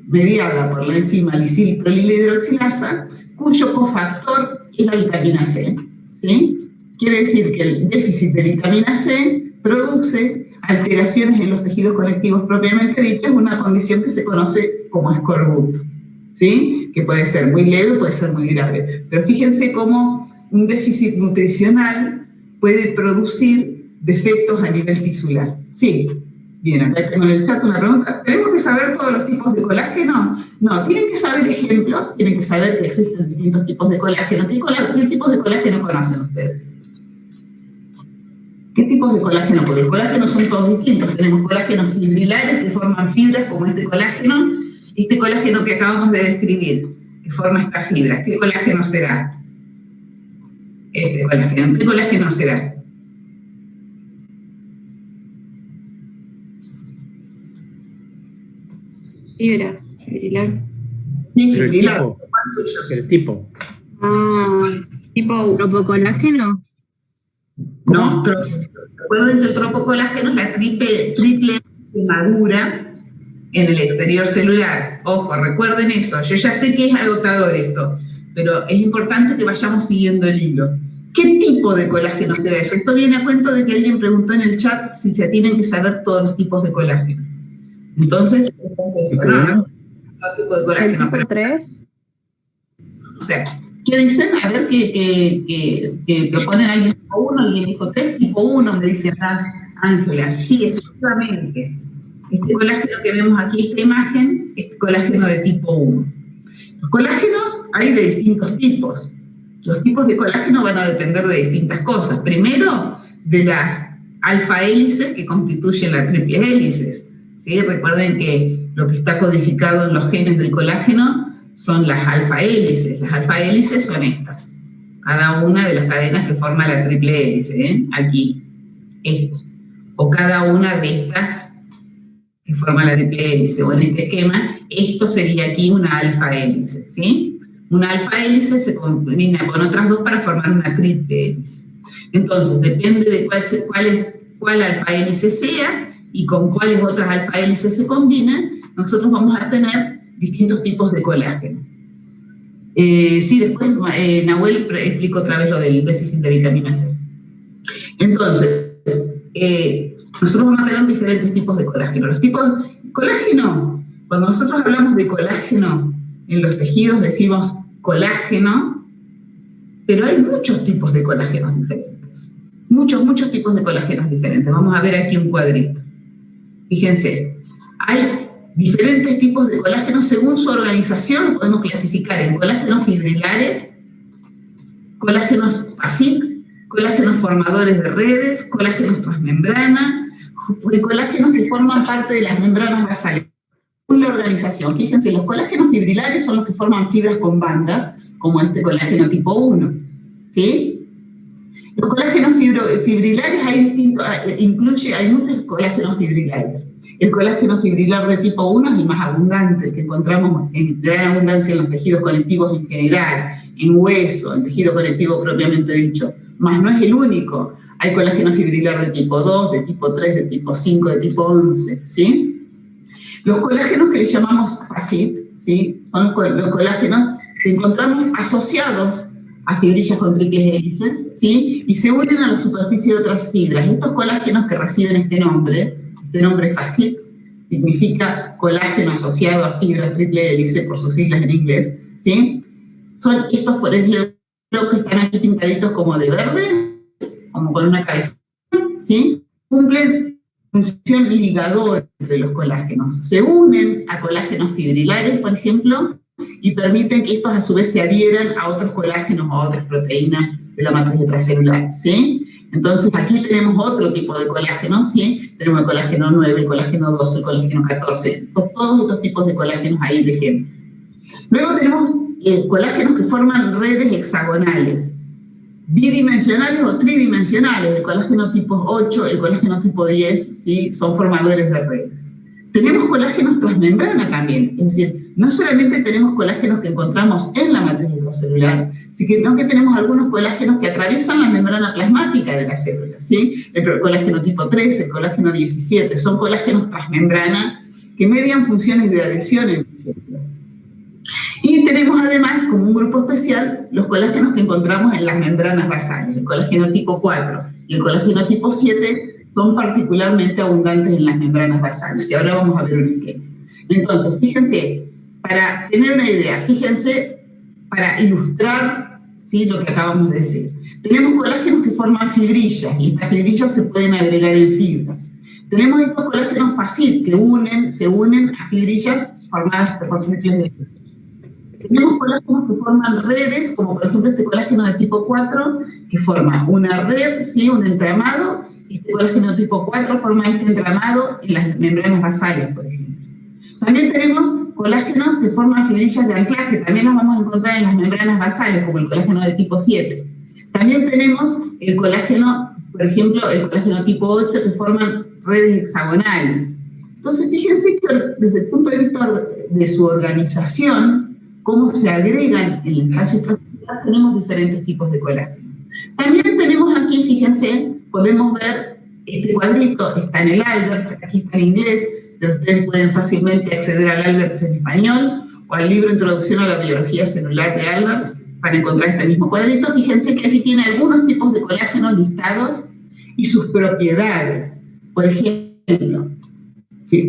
mediada por la enzima lisilprolila hidroxilasa, cuyo cofactor es la vitamina C, ¿sí? Quiere decir que el déficit de vitamina C produce alteraciones en los tejidos conectivos propiamente dichos, una condición que se conoce como escorbuto, ¿sí? Que puede ser muy leve, puede ser muy grave. Pero fíjense cómo un déficit nutricional puede producir defectos a nivel tisular. Sí, bien, acá tengo en el chat una pregunta. ¿Tenemos que saber todos los tipos de colágeno? No, tienen que saber ejemplos, tienen que saber que existen distintos tipos de colágeno. ¿Qué tipos de colágeno conocen ustedes? ¿Qué tipos de colágeno? Porque los colágenos son todos distintos. Tenemos colágenos fibrilares que forman fibras como este colágeno que acabamos de describir, que forma estas fibras. ¿Qué colágeno será? Este colágeno. ¿Qué colágeno será? Fibras, fibrilar. Sí, fibrilar. El tipo. Tipo ¿Tropocolágeno? No, recuerden que el tropocolágeno es la triple quemadura en el exterior celular. Ojo, recuerden eso. Yo ya sé que es agotador esto, pero es importante que vayamos siguiendo el hilo. ¿Qué tipo de colágeno será eso? Esto viene a cuento de que alguien preguntó en el chat si se tienen que saber todos los tipos de colágeno. Entonces, todo tipo de colágeno. ¿El tipo 3? O sea, ¿qué dicen? A ver, que proponen alguien tipo 1, alguien dijo 3, tipo 1, me dice Ángela. Sí, efectivamente. Este colágeno que vemos aquí, esta imagen, es colágeno de tipo 1. Los colágenos hay de distintos tipos. Los tipos de colágeno van a depender de distintas cosas. Primero, de las alfa hélices que constituyen las triples hélices. ¿Sí? Recuerden que lo que está codificado en los genes del colágeno son las alfa hélices. Las alfa hélices son estas. Cada una de las cadenas que forma la triple hélice, ¿eh? Aquí, esta. O cada una de estas que forma la triple hélice. O en este esquema, esto sería aquí una alfa hélice, ¿sí? Una alfa hélice se combina con otras dos para formar una triple hélice. Entonces, depende de cuál alfa hélice sea y con cuáles otras alfa hélices se combinan, nosotros vamos a tener distintos tipos de colágeno. Sí, después Nahuel explica otra vez lo del déficit de vitamina C. Entonces, nosotros vamos a tener diferentes tipos de colágeno. Los tipos de colágeno, cuando nosotros hablamos de colágeno en los tejidos decimos colágeno, pero hay muchos tipos de colágenos diferentes. Muchos tipos de colágenos diferentes. Vamos a ver aquí un cuadrito. Fíjense, hay diferentes tipos de colágenos según su organización. Los podemos clasificar en colágenos fibrilares, colágenos FACIT, colágenos formadores de redes, colágenos transmembrana, colágenos que forman parte de las membranas basales. Según la organización, fíjense, los colágenos fibrilares son los que forman fibras con bandas, como este colágeno tipo 1, ¿sí? Los colágenos fibrilares hay muchos colágenos fibrilares. El colágeno fibrilar de tipo 1 es el más abundante, el que encontramos en gran abundancia en los tejidos conectivos en general, en hueso, en tejido conectivo propiamente dicho, mas no es el único. Hay colágeno fibrilar de tipo 2, de tipo 3, de tipo 5, de tipo 11, ¿sí? Los colágenos que le llamamos FACIT, ¿sí? Son los colágenos que encontramos asociados a fibrillas con triples hélices, ¿sí? Y se unen a la superficie de otras fibras. Estos colágenos que reciben este nombre, de nombre FACIT, significa colágeno asociado a fibras triple hélice por sus siglas en inglés, ¿sí? Son estos, por ejemplo, que están aquí pintaditos como de verde, como con una cabeza, ¿sí? Cumplen función ligadora entre los colágenos. Se unen a colágenos fibrilares, por ejemplo, y permiten que estos a su vez se adhieran a otros colágenos o a otras proteínas de la matriz intracelular, ¿sí? Entonces aquí tenemos otro tipo de colágeno, ¿sí? Tenemos el colágeno 9, el colágeno 12, el colágeno 14, todos estos tipos de colágenos ahí de ejemplo. Luego tenemos colágenos que forman redes hexagonales, bidimensionales o tridimensionales. El colágeno tipo 8, el colágeno tipo 10, ¿sí? Son formadores de redes. Tenemos colágenos transmembrana también, es decir, no solamente tenemos colágenos que encontramos en la matriz intracelular, sino que tenemos algunos colágenos que atraviesan la membrana plasmática de la célula, ¿sí? El colágeno tipo 13, el colágeno 17, son colágenos transmembrana que median funciones de adhesión en la célula. Y tenemos además, como un grupo especial, los colágenos que encontramos en las membranas basales. El colágeno tipo 4 y el colágeno tipo 7 son particularmente abundantes en las membranas basales. Y ahora vamos a ver un esquema. Entonces, fíjense, para tener una idea, fíjense, para ilustrar, ¿sí?, lo que acabamos de decir. Tenemos colágenos que forman fibrillas, y estas fibrillas se pueden agregar en fibras. Tenemos estos colágenos FACIT que se unen a fibrillas formadas por triple hélice. Tenemos colágenos que forman redes, como por ejemplo este colágeno de tipo 4, que forma una red, ¿sí?, un entramado. Este colágeno tipo 4 forma este entramado en las membranas basales, por ejemplo. También tenemos colágenos que forman fibrillas de anclaje, también las vamos a encontrar en las membranas basales, como el colágeno de tipo 7. También tenemos el colágeno, por ejemplo, el colágeno tipo 8, que forman redes hexagonales. Entonces, fíjense que desde el punto de vista de su organización, cómo se agregan en el espacio intracelular, tenemos diferentes tipos de colágeno. También tenemos aquí, fíjense, podemos ver este cuadrito, está en el Alberts, aquí está en inglés, pero ustedes pueden fácilmente acceder al Alberts en español o al libro Introducción a la Biología Celular de Alberts para encontrar este mismo cuadrito. Fíjense que aquí tiene algunos tipos de colágenos listados y sus propiedades. Por ejemplo,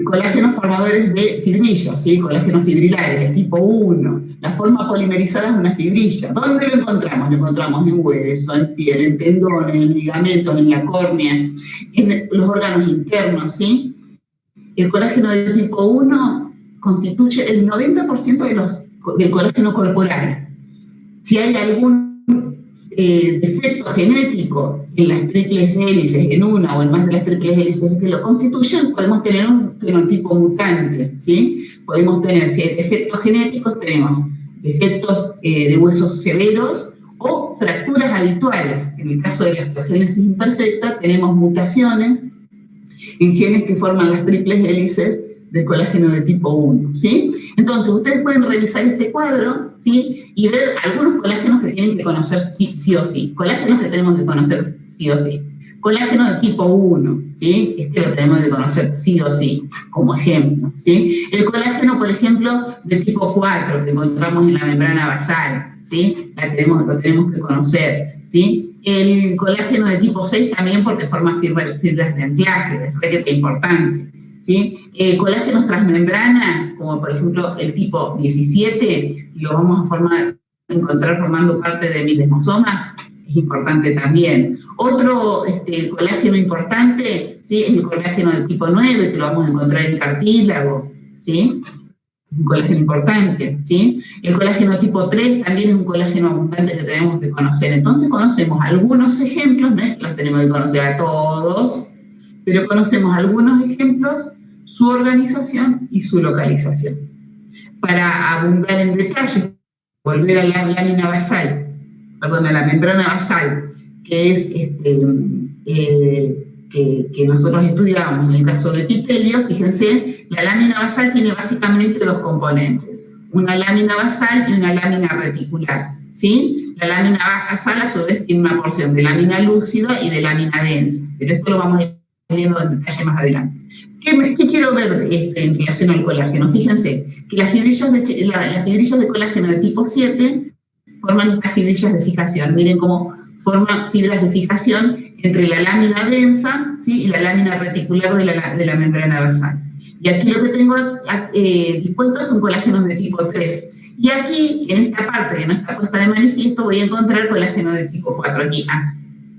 colágenos formadores de fibrillas, ¿sí?, colágenos fibrilares, de tipo 1. La forma polimerizada es una fibrilla. ¿Dónde lo encontramos? Lo encontramos en hueso, en piel, en tendones, en ligamentos, en la córnea, en los órganos internos, ¿sí? El colágeno de tipo 1 constituye el 90% del colágeno corporal. Si hay algún defecto genético en las triples hélices, en una o en más de las triples hélices que lo constituyen, podemos tener un fenotipo mutante, ¿sí? Podemos tener, si hay defectos genéticos, tenemos defectos de huesos severos o fracturas habituales. En el caso de la osteogénesis imperfecta, tenemos mutaciones en genes que forman las triples hélices del colágeno de tipo 1, ¿sí? Entonces, ustedes pueden revisar este cuadro, ¿sí?, y ver algunos colágenos que tienen que conocer sí o sí. Colágenos que tenemos que conocer sí o sí. Colágeno de tipo 1, ¿sí? Este lo tenemos que conocer sí o sí, como ejemplo, ¿sí? El colágeno, por ejemplo, de tipo 4, que encontramos en la membrana basal, ¿sí? Lo tenemos que conocer, ¿sí? El colágeno de tipo 6 también, porque forma fibras de anclaje, es requete importante, ¿sí? Colágenos transmembrana, como por ejemplo el tipo 17, lo vamos a encontrar formando parte de midesmosomas, es importante también. Otro colágeno importante, ¿sí?, es el colágeno de tipo 9, que lo vamos a encontrar en cartílago, ¿sí? Un colágeno importante, ¿sí? El colágeno tipo 3 también es un colágeno abundante que tenemos que conocer. Entonces conocemos algunos ejemplos, no es que los tenemos que conocer a todos, pero conocemos algunos ejemplos, su organización y su localización. Para abundar en detalles, volver a la lámina basal, perdón, a la membrana basal, que es que nosotros estudiábamos en el caso de epitelio. Fíjense, la lámina basal tiene básicamente dos componentes, una lámina basal y una lámina reticular, ¿sí? La lámina basal a su vez tiene una porción de lámina lúcida y de lámina densa, pero esto lo vamos a ir viendo en detalle más adelante. ¿Qué quiero ver en relación al colágeno? Fíjense que las fibrillas de colágeno de tipo 7 forman estas fibrillas de fijación. Miren cómo forma fibras de fijación entre la lámina densa, ¿sí?, y la lámina reticular de la membrana basal. Y aquí lo que tengo dispuesto son colágenos de tipo 3. Y aquí, en esta parte que no está puesta de manifiesto, voy a encontrar colágeno de tipo 4. Aquí,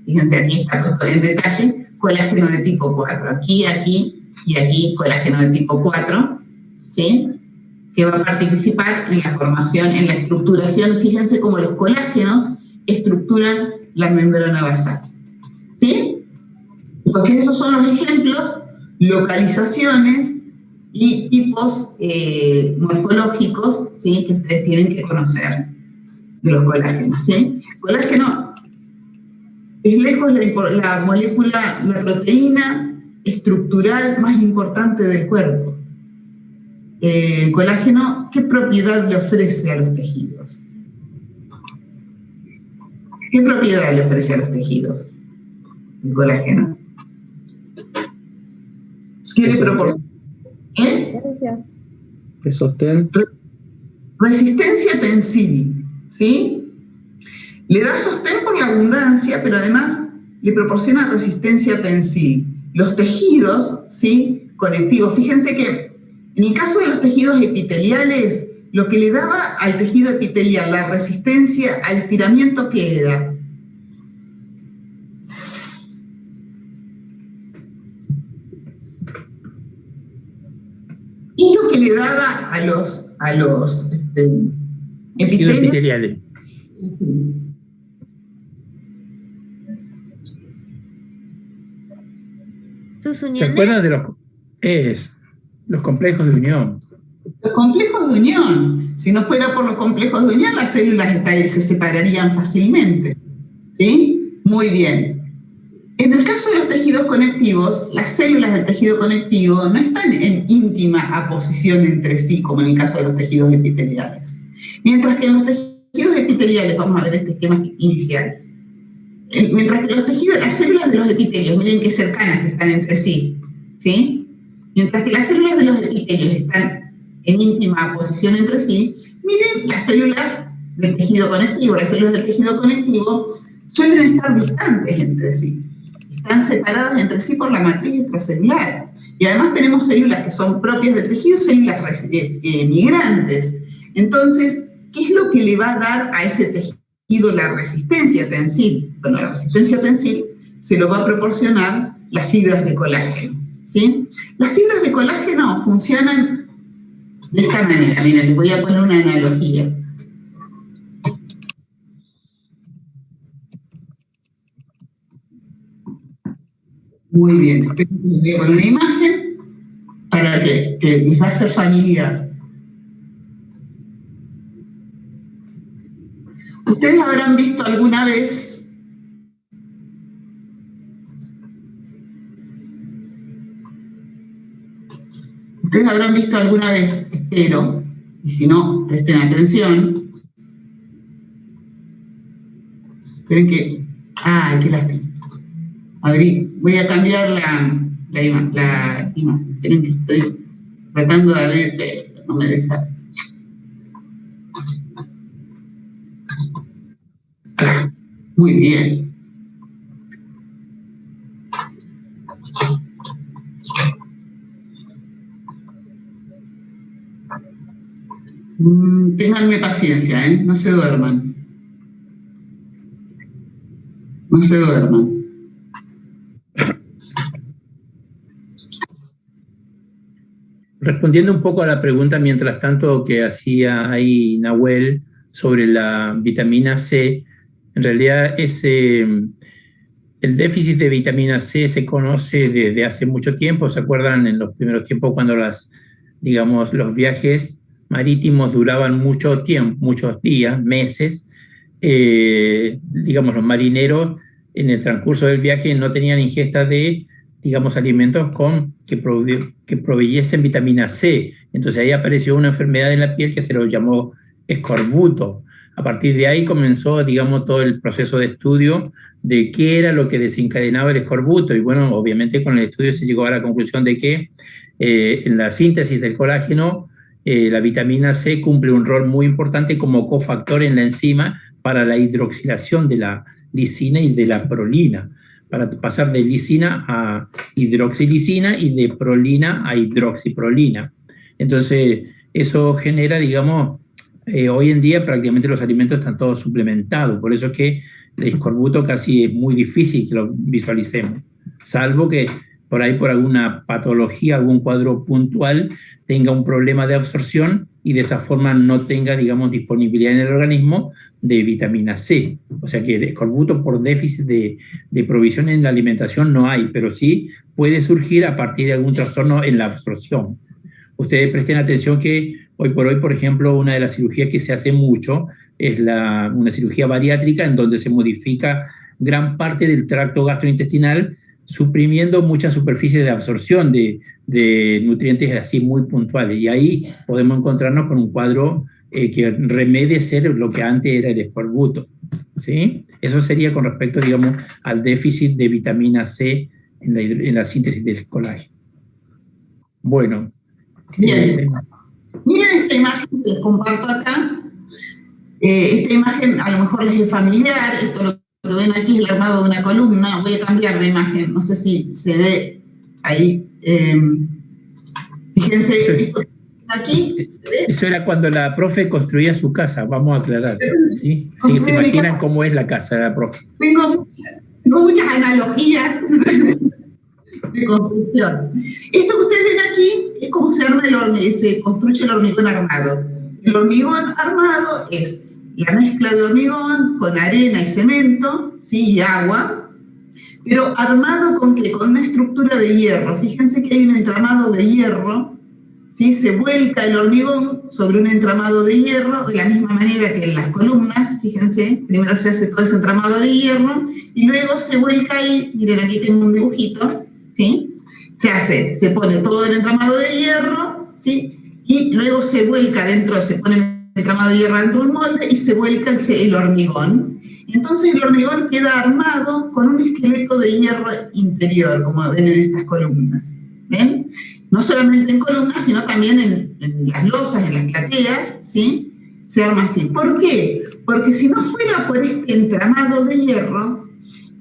fíjense, aquí está puesto en detalle colágeno de tipo 4. Aquí, aquí y aquí colágeno de tipo 4, ¿sí?, que va a participar en la formación, en la estructuración. Fíjense cómo los colágenos estructuran la membrana basal, ¿sí? Entonces esos son los ejemplos, localizaciones y tipos morfológicos, ¿sí?, que ustedes tienen que conocer de los colágenos, ¿sí? El colágeno es lejos la molécula, la proteína estructural más importante del cuerpo. El colágeno, ¿qué propiedad le ofrece a los tejidos? ¿Qué propiedad le ofrece a los tejidos el colágeno? ¿Qué le proporciona? ¿Qué sostén? Resistencia tensil, ¿sí? Le da sostén por la abundancia, pero además le proporciona resistencia tensil. Los tejidos, ¿sí?, conectivos, fíjense que en el caso de los tejidos epiteliales, lo que le daba al tejido epitelial la resistencia al estiramiento, ¿qué era? Y lo que le daba a los epiteliales. ¿Se acuerdan de los complejos de unión? Los complejos de unión. Si no fuera por los complejos de unión, las células se separarían fácilmente, ¿sí? Muy bien. En el caso de los tejidos conectivos, las células del tejido conectivo no están en íntima aposición entre sí, como en el caso de los tejidos epiteliales. Mientras que en los tejidos epiteliales, vamos a ver este esquema inicial, mientras que las células de los epitelios, miren qué cercanas que están entre sí, ¿sí? Mientras que las células de los epitelios están en íntima oposición entre sí, miren las células del tejido conectivo. Las células del tejido conectivo suelen estar distantes entre sí, están separadas entre sí por la matriz extracelular. Y además tenemos células que son propias del tejido, células migrantes. Entonces, ¿qué es lo que le va a dar a ese tejido la resistencia tensil? Bueno, la resistencia tensil se lo va a proporcionar las fibras de colágeno, ¿sí? Las fibras de colágeno funcionan de esta manera. Miren, les voy a poner una analogía. Muy bien, espero que les voy a poner una imagen para que les va a ser familiar. Ustedes habrán visto alguna vez espero, y si no, presten atención. Esperen que... ¡Ay, qué lástima! Voy a cambiar la imagen. Esperen que estoy tratando de abrir, no me deja. Muy bien. Ténganme paciencia, ¿eh? No se duerman. No se duerman. Respondiendo un poco a la pregunta, mientras tanto, que hacía ahí Nahuel sobre la vitamina C, en realidad el déficit de vitamina C se conoce desde hace mucho tiempo. ¿Se acuerdan en los primeros tiempos cuando los viajes marítimos duraban mucho tiempo, muchos días, meses? Los marineros en el transcurso del viaje no tenían ingesta de, alimentos que proveyesen vitamina C. Entonces ahí apareció una enfermedad en la piel que se lo llamó escorbuto. A partir de ahí comenzó, todo el proceso de estudio de qué era lo que desencadenaba el escorbuto. Y bueno, obviamente con el estudio se llegó a la conclusión de que en la síntesis del colágeno, la vitamina C cumple un rol muy importante como cofactor en la enzima para la hidroxilación de lisina y de la prolina, para pasar de lisina a hidroxilisina y de prolina a hidroxiprolina. Entonces, eso genera, digamos, hoy en día prácticamente los alimentos están todos suplementados, por eso es que el escorbuto casi es muy difícil que lo visualicemos, salvo que por ahí por alguna patología, algún cuadro puntual, tenga un problema de absorción y de esa forma no tenga, digamos, disponibilidad en el organismo de vitamina C. O sea que el escorbuto por déficit de provisión en la alimentación no hay, pero sí puede surgir a partir de algún trastorno en la absorción. Ustedes presten atención que hoy por hoy, por ejemplo, una de las cirugías que se hace mucho es una cirugía bariátrica en donde se modifica gran parte del tracto gastrointestinal, suprimiendo mucha superficie de absorción de nutrientes así muy puntuales. Y ahí podemos encontrarnos con un cuadro que remedie ser lo que antes era el escorbuto, ¿sí? Eso sería con respecto, digamos, al déficit de vitamina C en la síntesis del colágeno. Bueno. Bien. Miren esta imagen que les comparto acá. Esta imagen a lo mejor les es familiar. Esto lo que ven aquí es el armado de una columna. Voy a cambiar de imagen. No sé si se ve ahí. Fíjense, esto aquí. Eso era cuando la profe construía su casa, vamos a aclarar. ¿Sí? Sí, se imaginan cómo es la casa de la profe. Tengo muchas analogías de construcción. Esto que ustedes ven aquí es cómo se construye el hormigón armado. El hormigón armado es la mezcla de hormigón con arena y cemento, ¿sí? Y agua, pero armado ¿con qué? Con una estructura de hierro. Fíjense que hay un entramado de hierro, ¿sí? Se vuelca el hormigón sobre un entramado de hierro, de la misma manera que en las columnas, fíjense, primero se hace todo ese entramado de hierro, y luego se vuelca ahí, miren aquí tengo un dibujito, ¿sí? Se pone todo el entramado de hierro, ¿sí? Y luego se vuelca dentro, se pone el entramado de hierro dentro de un molde y se vuelca el hormigón. Entonces el hormigón queda armado con un esqueleto de hierro interior, como ven en estas columnas. ¿Ven? No solamente en columnas, sino también en las losas, en las plateas, ¿sí? Se arma así. ¿Por qué? Porque si no fuera por este entramado de hierro,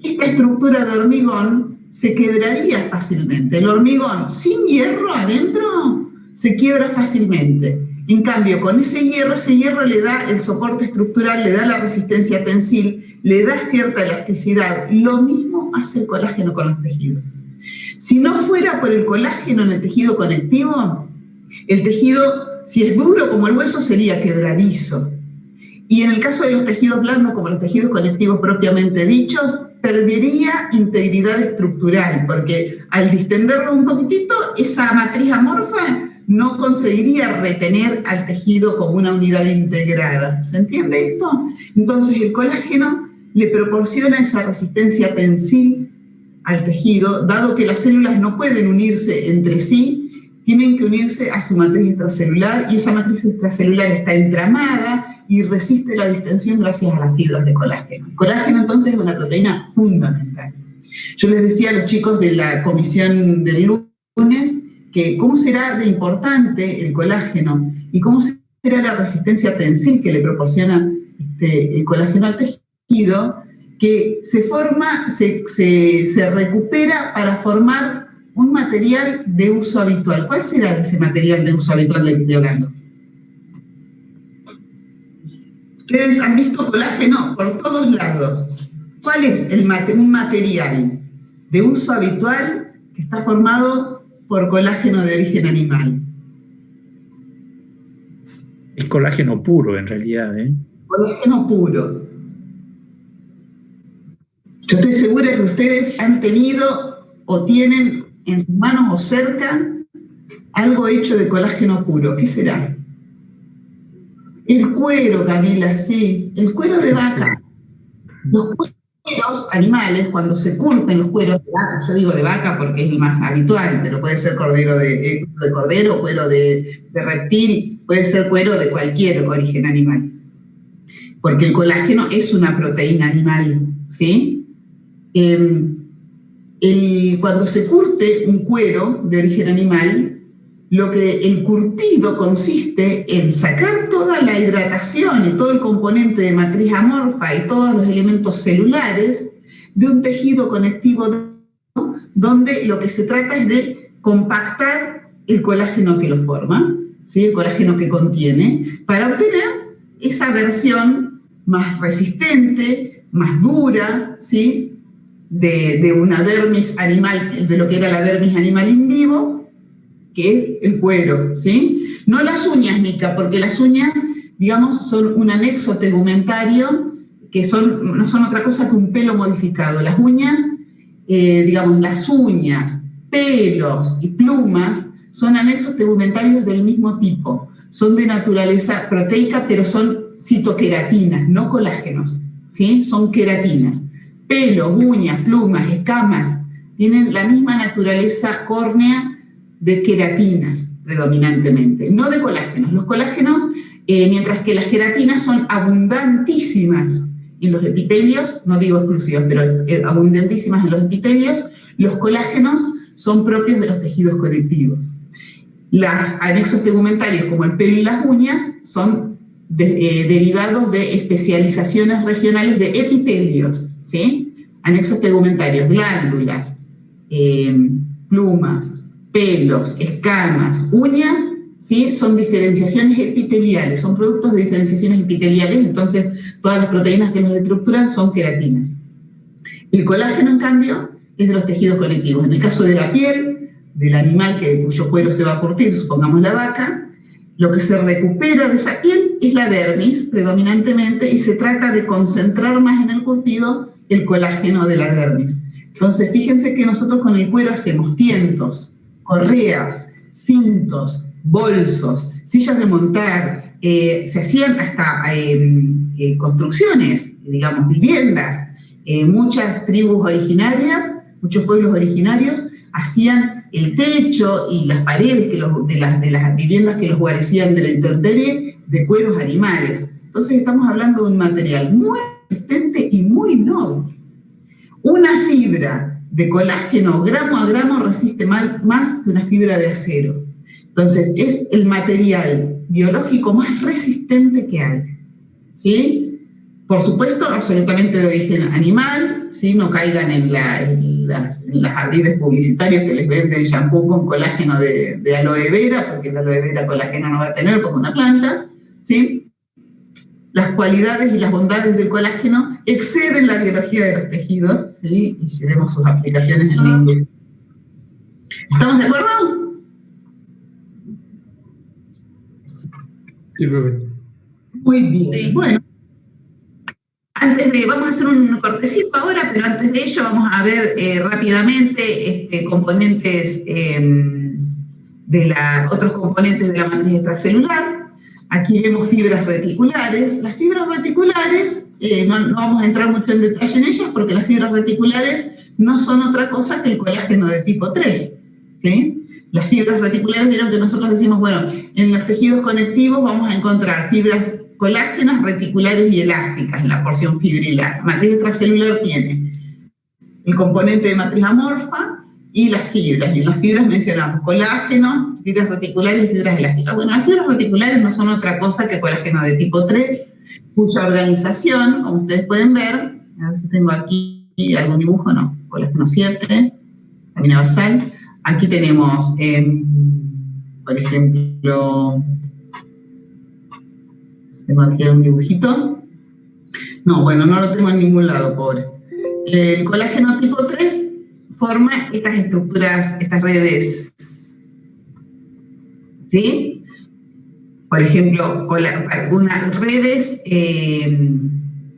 esta estructura de hormigón se quebraría fácilmente. El hormigón sin hierro adentro se quiebra fácilmente. En cambio, con ese hierro le da el soporte estructural, le da la resistencia tensil, le da cierta elasticidad. Lo mismo hace el colágeno con los tejidos. Si no fuera por el colágeno en el tejido conectivo, el tejido, si es duro como el hueso, sería quebradizo. Y en el caso de los tejidos blandos, como los tejidos conectivos propiamente dichos, perdería integridad estructural, porque al distenderlo un poquitito, esa matriz amorfa no conseguiría retener al tejido como una unidad integrada. ¿Se entiende esto? Entonces el colágeno le proporciona esa resistencia tensil al tejido, dado que las células no pueden unirse entre sí, tienen que unirse a su matriz extracelular, y esa matriz extracelular está entramada y resiste la distensión gracias a las fibras de colágeno. El colágeno entonces es una proteína fundamental. Yo les decía a los chicos de la comisión del lunes que cómo será de importante el colágeno y cómo será la resistencia tensil que le proporciona el colágeno al tejido, que se recupera para formar un material de uso habitual. ¿Cuál será ese material de uso habitual del que estoy hablando? Ustedes han visto colágeno por todos lados. ¿Cuál es un material de uso habitual que está formado por colágeno de origen animal? Es colágeno puro, en realidad, ¿eh? Colágeno puro. Yo estoy segura que ustedes han tenido o tienen en sus manos o cerca algo hecho de colágeno puro. ¿Qué será? El cuero, Camila, sí. El cuero de vaca. Los cueros animales, cuando se curten los cueros de vaca, yo digo de vaca porque es el más habitual, pero puede ser cordero de cordero, cuero de reptil, puede ser cuero de cualquier origen animal. Porque el colágeno es una proteína animal, ¿sí? Cuando se curte un cuero de origen animal, el curtido consiste en sacar toda la hidratación y todo el componente de matriz amorfa y todos los elementos celulares de un tejido conectivo, donde lo que se trata es de compactar el colágeno que lo forma, ¿sí? El colágeno que contiene, para obtener esa versión más resistente, más dura, ¿sí? de una dermis animal, de lo que era la dermis animal in vivo, que es el cuero, ¿sí? No las uñas, Mica, porque las uñas, digamos, son un anexo tegumentario, que no son otra cosa que un pelo modificado. Las uñas, digamos, las uñas, pelos y plumas son anexos tegumentarios del mismo tipo. Son de naturaleza proteica, pero son citoqueratinas, no colágenos, ¿sí? Son queratinas. Pelos, uñas, plumas, escamas, tienen la misma naturaleza córnea de queratinas predominantemente, no de colágenos. Los colágenos, mientras que las queratinas son abundantísimas en los epitelios, no digo exclusivas, pero abundantísimas en los epitelios, los colágenos son propios de los tejidos conectivos. Los anexos tegumentarios, como el pelo y las uñas, son derivados de especializaciones regionales de epitelios, ¿sí? Anexos tegumentarios, glándulas, plumas, pelos, escamas, uñas, ¿sí? Son diferenciaciones epiteliales, son productos de diferenciaciones epiteliales, entonces todas las proteínas que los estructuran son queratinas. El colágeno, en cambio, es de los tejidos conectivos. En el caso de la piel, del animal cuyo cuero se va a curtir, supongamos la vaca, lo que se recupera de esa piel es la dermis, predominantemente, y se trata de concentrar más en el curtido el colágeno de la dermis. Entonces, fíjense que nosotros con el cuero hacemos tientos, correas, cintos, bolsos, sillas de montar, se hacían hasta construcciones, digamos, viviendas. Muchas tribus originarias, muchos pueblos originarios hacían el techo y las paredes de las viviendas que los guarecían de la intemperie de cueros animales. Entonces estamos hablando de un material muy resistente y muy noble. Una fibra de colágeno gramo a gramo resiste más que una fibra de acero. Entonces, es el material biológico más resistente que hay, ¿sí? Por supuesto, absolutamente de origen animal, ¿sí? No caigan en las ardides publicitarias que les venden shampoo con colágeno de aloe vera, porque el aloe vera colágeno no va a tener como una planta, ¿sí? Las cualidades y las bondades del colágeno exceden la biología de los tejidos, ¿sí? Y si vemos sus aplicaciones en la industria. ¿Estamos de acuerdo? Sí, profe. Muy bien. Sí. Bueno, vamos a hacer un cortecito ahora, pero antes de ello vamos a ver rápidamente componentes otros componentes de la matriz extracelular. Aquí vemos fibras reticulares. Las fibras reticulares, no vamos a entrar mucho en detalle en ellas, porque las fibras reticulares no son otra cosa que el colágeno de tipo 3, ¿sí? Las fibras reticulares, vieron que nosotros decimos, bueno, en los tejidos conectivos vamos a encontrar fibras colágenas, reticulares y elásticas en la porción fibrilar. La matriz extracelular tiene el componente de matriz amorfa y las fibras. Y en las fibras mencionamos colágeno, fibras reticulares y fibras elásticas. Bueno, las fibras reticulares no son otra cosa que colágeno de tipo 3, cuya organización, como ustedes pueden ver, a ver si tengo aquí algún dibujo, no, colágeno 7, amina basal. Aquí tenemos, por ejemplo, tengo aquí un dibujito. No, bueno, no lo tengo en ningún lado, pobre. El colágeno tipo 3 forma estas estructuras, estas redes, ¿sí? Por ejemplo, algunas redes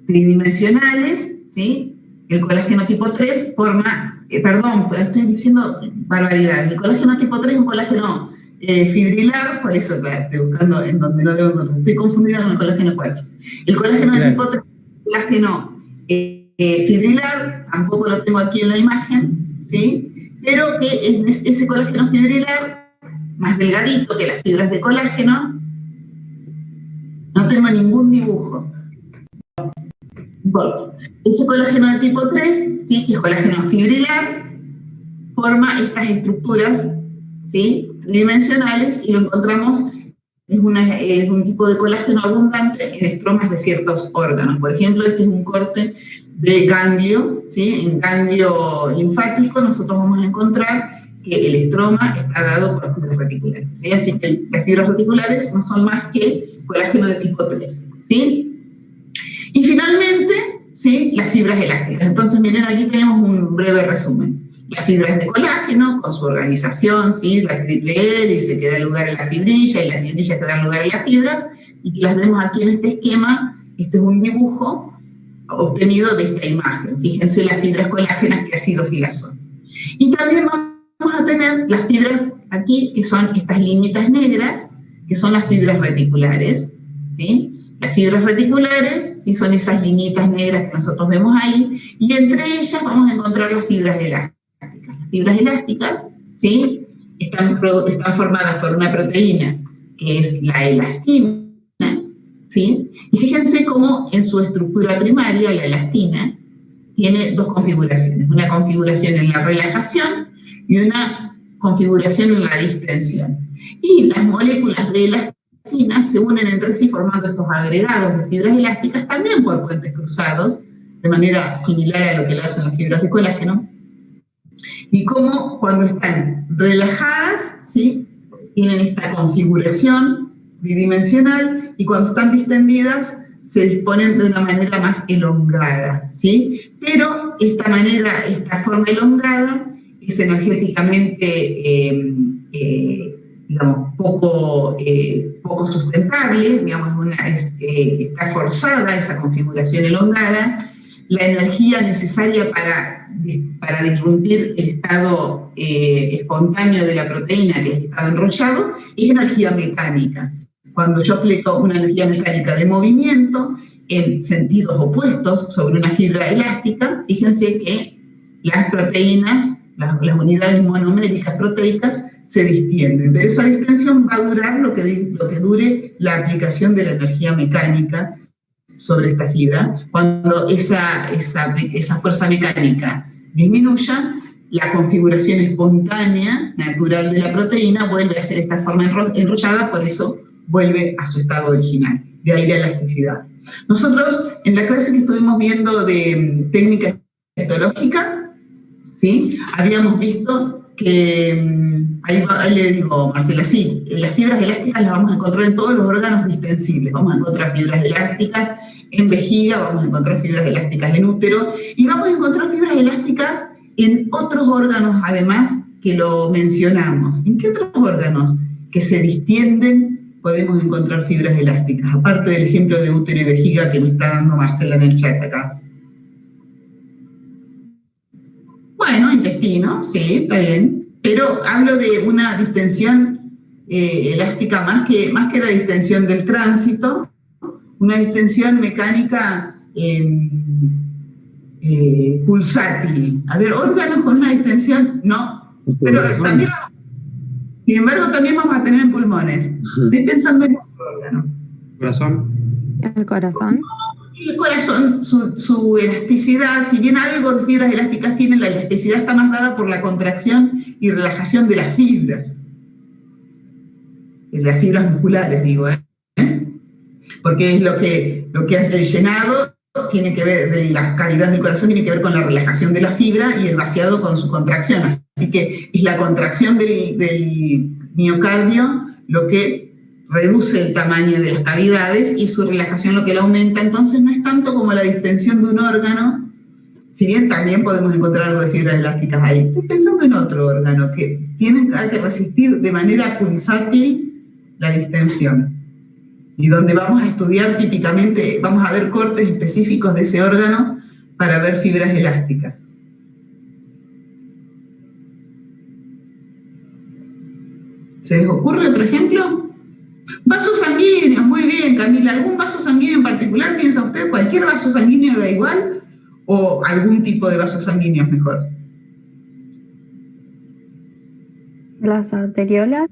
tridimensionales, ¿sí? El colágeno tipo 3 forma, perdón, estoy diciendo barbaridades. El colágeno tipo 3 es un colágeno fibrilar, por eso, claro, estoy buscando en donde no debo encontrar. Estoy confundida con el colágeno 4. El colágeno tipo 3 es un colágeno fibrilar, tampoco lo tengo aquí en la imagen, ¿sí? Pero que es ese colágeno fibrilar más delgadito que las fibras de colágeno. No tengo ningún dibujo. Bueno, ese colágeno de tipo 3, ¿sí? Que es colágeno fibrilar, forma estas estructuras ¿sí? Tridimensionales, y lo encontramos, es un tipo de colágeno abundante en estromas de ciertos órganos. Por ejemplo, este es un corte de ganglio, ¿sí? En ganglio linfático nosotros vamos a encontrar que el estroma está dado por fibras reticulares, ¿sí? Así que las fibras reticulares no son más que colágeno de tipo 3, ¿sí? Y finalmente, ¿sí? Las fibras elásticas. Entonces, miren, aquí tenemos un breve resumen. Las fibras de colágeno, con su organización, ¿sí? La triple hélice que da lugar a la fibrilla, y las fibrillas que dan lugar a las fibras, y que las vemos aquí en este esquema. Este es un dibujo obtenido de esta imagen. Fíjense las fibras colágenas que ácido filas son. Y también vamos a tener las fibras aquí, que son estas líneas negras, que son las fibras reticulares, ¿sí? Las fibras reticulares, ¿sí? Son esas líneas negras que nosotros vemos ahí, y entre ellas vamos a encontrar las fibras elásticas. Las fibras elásticas, ¿sí? Están formadas por una proteína, que es la elastina, ¿sí? Y fíjense cómo en su estructura primaria, la elastina, tiene dos configuraciones. Una configuración en la relajación y una configuración en la distensión. Y las moléculas de elastina se unen entre sí formando estos agregados de fibras elásticas, también por puentes cruzados, de manera similar a lo que lo hacen las fibras de colágeno. Y como cuando están relajadas, ¿sí? Tienen esta configuración tridimensional, y cuando están distendidas se disponen de una manera más elongada, ¿sí? Pero esta forma elongada es energéticamente, digamos, poco sustentable, digamos, está forzada esa configuración elongada. La energía necesaria para disrumpir el estado espontáneo de la proteína, que es el estado enrollado, es energía mecánica. Cuando yo aplico una energía mecánica de movimiento en sentidos opuestos sobre una fibra elástica, fíjense que las proteínas, las unidades monoméricas proteicas, se distienden. Pero esa distensión va a durar lo que dure la aplicación de la energía mecánica sobre esta fibra. Cuando esa fuerza mecánica disminuya, la configuración espontánea, natural de la proteína, vuelve a ser esta forma enrollada, por eso vuelve a su estado original. De ahí la elasticidad. Nosotros, en la clase que estuvimos viendo de técnica histológica, ¿sí? Habíamos visto que, ahí le digo, Marcela, sí, las fibras elásticas las vamos a encontrar en todos los órganos distensibles. Vamos a encontrar fibras elásticas en vejiga, vamos a encontrar fibras elásticas en útero, y vamos a encontrar fibras elásticas en otros órganos, además, que lo mencionamos. ¿En qué otros órganos que se distienden podemos encontrar fibras elásticas? Aparte del ejemplo de útero y vejiga que me está dando Marcela en el chat acá. Bueno, intestino, sí, está bien. Pero hablo de una distensión elástica más que la distensión del tránsito, una distensión mecánica pulsátil. A ver, órganos con una distensión, no. Pero también, sin embargo, también vamos a tener en pulmones. Estoy pensando en otro órgano. ¿Corazón? ¿El corazón? El corazón, su elasticidad, si bien algo de fibras elásticas tiene, la elasticidad está más dada por la contracción y relajación de las fibras. De las fibras musculares, digo, porque es lo que hace el llenado, tiene que ver, de la calidad del corazón, tiene que ver con la relajación de la fibra, y el vaciado con su contracción. Así que es la contracción del miocardio lo que reduce el tamaño de las cavidades, y su relajación lo que lo aumenta. Entonces no es tanto como la distensión de un órgano, si bien también podemos encontrar algo de fibras elásticas ahí. Estoy pensando en otro órgano que tiene que resistir de manera pulsátil la distensión, y donde vamos a estudiar típicamente, vamos a ver cortes específicos de ese órgano para ver fibras elásticas. ¿Se les ocurre otro ejemplo? Vasos sanguíneos, muy bien, Camila. ¿Algún vaso sanguíneo en particular piensa usted? ¿Cualquier vaso sanguíneo da igual? ¿O algún tipo de vasos sanguíneos mejor? Las arteriolas.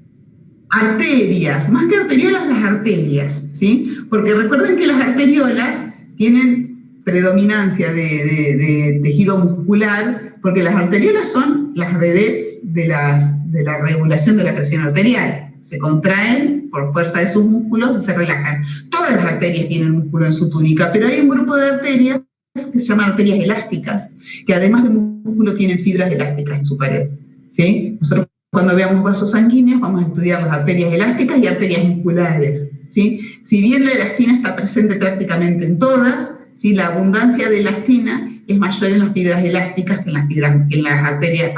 Arterias, más que arteriolas, las arterias, ¿sí? Porque recuerden que las arteriolas tienen predominancia de tejido muscular, porque las arteriolas son las vedettes de la regulación de la presión arterial. Se contraen por fuerza de sus músculos y se relajan. Todas las arterias tienen músculo en su túnica, pero hay un grupo de arterias que se llaman arterias elásticas, que además de músculo tienen fibras elásticas en su pared, ¿sí? Nosotros cuando veamos vasos sanguíneos vamos a estudiar las arterias elásticas y arterias musculares, ¿sí? Si bien la elastina está presente prácticamente en todas, ¿sí? La abundancia de elastina es mayor en las fibras elásticas que en las arterias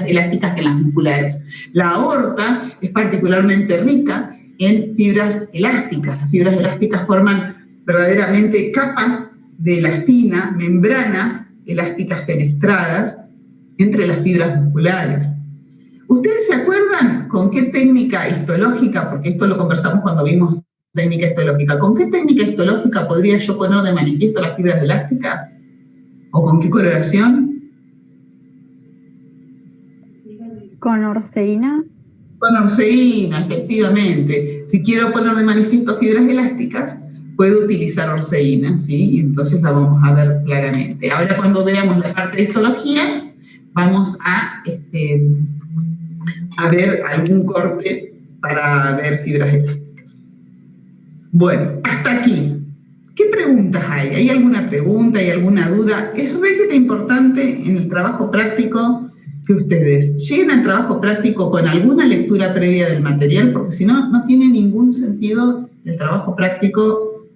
elásticas que en las musculares. La aorta es particularmente rica en fibras elásticas. Las fibras elásticas forman verdaderamente capas de elastina, membranas elásticas fenestradas entre las fibras musculares. ¿Ustedes se acuerdan con qué técnica histológica, porque esto lo conversamos cuando vimos técnica histológica, con qué técnica histológica podría yo poner de manifiesto las fibras elásticas? ¿O con qué coloración? ¿Con orseína? Con orseína, efectivamente. Si quiero poner de manifiesto fibras elásticas, puedo utilizar orseína, ¿sí? Y entonces la vamos a ver claramente. Ahora cuando veamos la parte de histología, vamos a ver algún corte para ver fibras elásticas. Bueno, hasta aquí. ¿Qué preguntas hay? ¿Hay alguna pregunta? ¿Hay alguna duda? Es realmente importante en el trabajo práctico que ustedes lleguen al trabajo práctico con alguna lectura previa del material, porque si no, no tiene ningún sentido el trabajo práctico,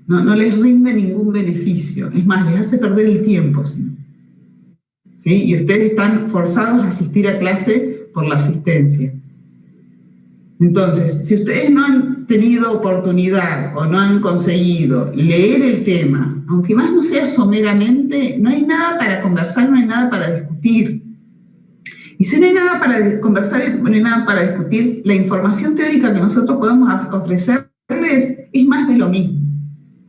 no les rinde ningún beneficio. Es más, les hace perder el tiempo, ¿sí? Y ustedes están forzados a asistir a clase por la asistencia. Entonces, si ustedes no han tenido oportunidad o no han conseguido leer el tema, aunque más no sea someramente, no hay nada para conversar, no hay nada para discutir. Y si no hay nada para conversar, no hay nada para discutir, la información teórica que nosotros podemos ofrecerles es más de lo mismo,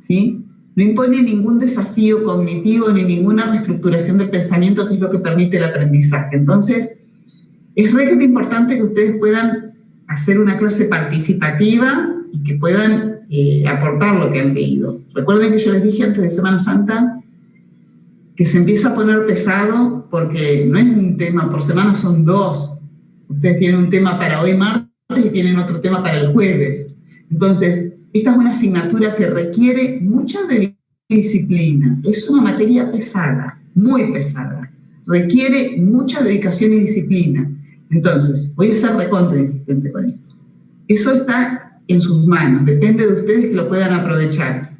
¿sí? No impone ningún desafío cognitivo ni ninguna reestructuración del pensamiento, que es lo que permite el aprendizaje. Entonces, es realmente importante que ustedes puedan hacer una clase participativa y que puedan aportar lo que han leído. Recuerden que yo les dije antes de Semana Santa que se empieza a poner pesado porque no es un tema por semana, son dos. Ustedes tienen un tema para hoy martes y tienen otro tema para el jueves. Entonces, esta es una asignatura que requiere mucha disciplina. Es una materia pesada, muy pesada. Requiere mucha dedicación y disciplina. Entonces, voy a ser recontra insistente con esto. Eso está en sus manos, depende de ustedes que lo puedan aprovechar.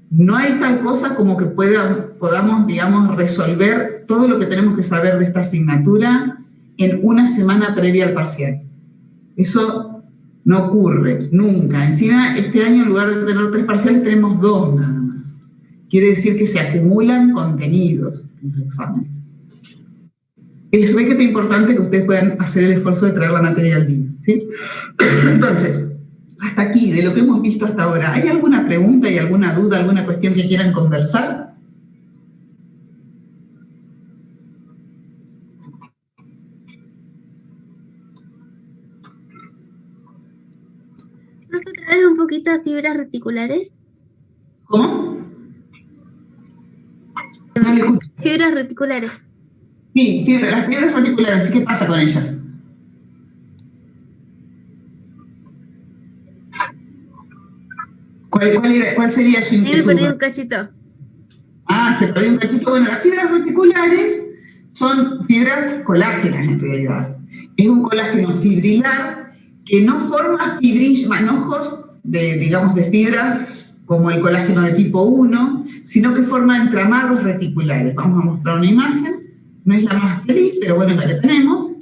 No hay tal cosa como que podamos, digamos, resolver todo lo que tenemos que saber de esta asignatura en una semana previa al parcial. Eso no ocurre, nunca. Encima, este año, en lugar de tener 3 parciales, tenemos 2 nada más. Quiere decir que se acumulan contenidos en los exámenes. Es realmente importante que ustedes puedan hacer el esfuerzo de traer la materia al día, ¿sí? Entonces, hasta aquí, de lo que hemos visto hasta ahora, ¿hay alguna pregunta, hay alguna duda, alguna cuestión que quieran conversar? Creo que traes un poquito de fibras reticulares. ¿Cómo? No le escucho. Fibras reticulares. Sí, las fibras reticulares, ¿qué pasa con ellas? ¿Cuál sería su inquietud? Me perdí un cachito. Ah, se perdió un cachito. Bueno, las fibras reticulares son fibras colágenas en realidad. Es un colágeno fibrilar que no forma manojos de fibras como el colágeno de tipo 1, sino que forma entramados reticulares. Vamos a mostrar una imagen. No es la más feliz, pero bueno, es la que tenemos.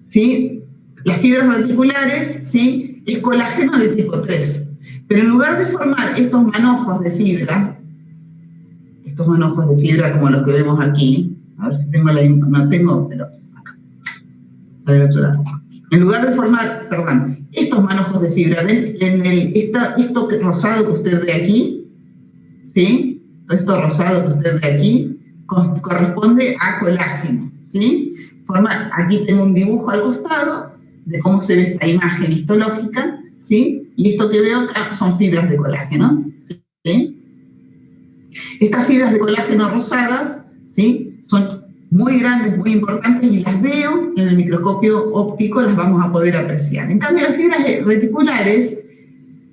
¿Sí? Las fibras reticulares, ¿sí? Es colágeno de tipo 3. Pero en lugar de formar estos manojos de fibra como los que vemos aquí, a ver si tengo no tengo, pero acá, para el otro lado. En lugar de formar, estos manojos de fibra, ¿ven? Esto rosado que usted ve aquí, ¿sí? Esto rosado que usted ve aquí, corresponde a colágeno, ¿sí? Aquí tengo un dibujo al costado de cómo se ve esta imagen histológica, ¿sí? Y esto que veo acá son fibras de colágeno, ¿sí? Estas fibras de colágeno rosadas, ¿sí?, son muy grandes, muy importantes, y las veo en el microscopio óptico, las vamos a poder apreciar. En cambio, las fibras reticulares,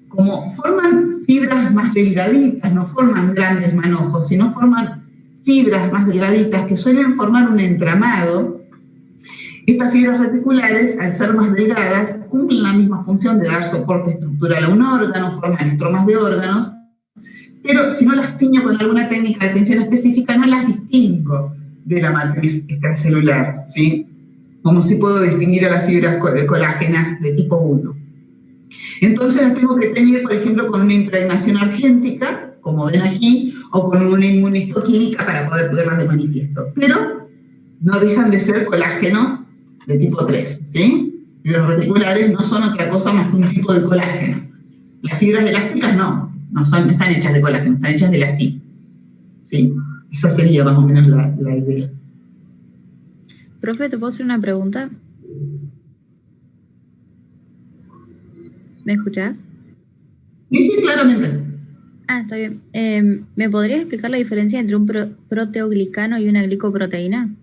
como forman fibras más delgaditas, no forman grandes manojos, sino forman fibras más delgaditas que suelen formar un entramado. Estas fibras reticulares, al ser más delgadas, cumplen la misma función de dar soporte estructural a un órgano, forman estromas de órganos, pero si no las tiño con alguna técnica de tinción específica, no las distingo de la matriz extracelular, ¿sí? Como si puedo distinguir a las fibras colágenas de tipo 1. Entonces las tengo que tener, por ejemplo, con una impregnación argéntica, como ven aquí, o con una inmunistoquímica para poder ponerlas de manifiesto. Pero no dejan de ser colágeno de tipo 3, ¿sí? Fibras reticulares no son otra cosa más que un tipo de colágeno. Las fibras elásticas no están hechas de colágeno, están hechas de elastina, ¿sí? Esa sería más o menos la idea. Profe, ¿te puedo hacer una pregunta? ¿Me escuchás? Sí, claramente. Ah, está bien. ¿Me podrías explicar la diferencia entre un proteoglicano y una glicoproteína?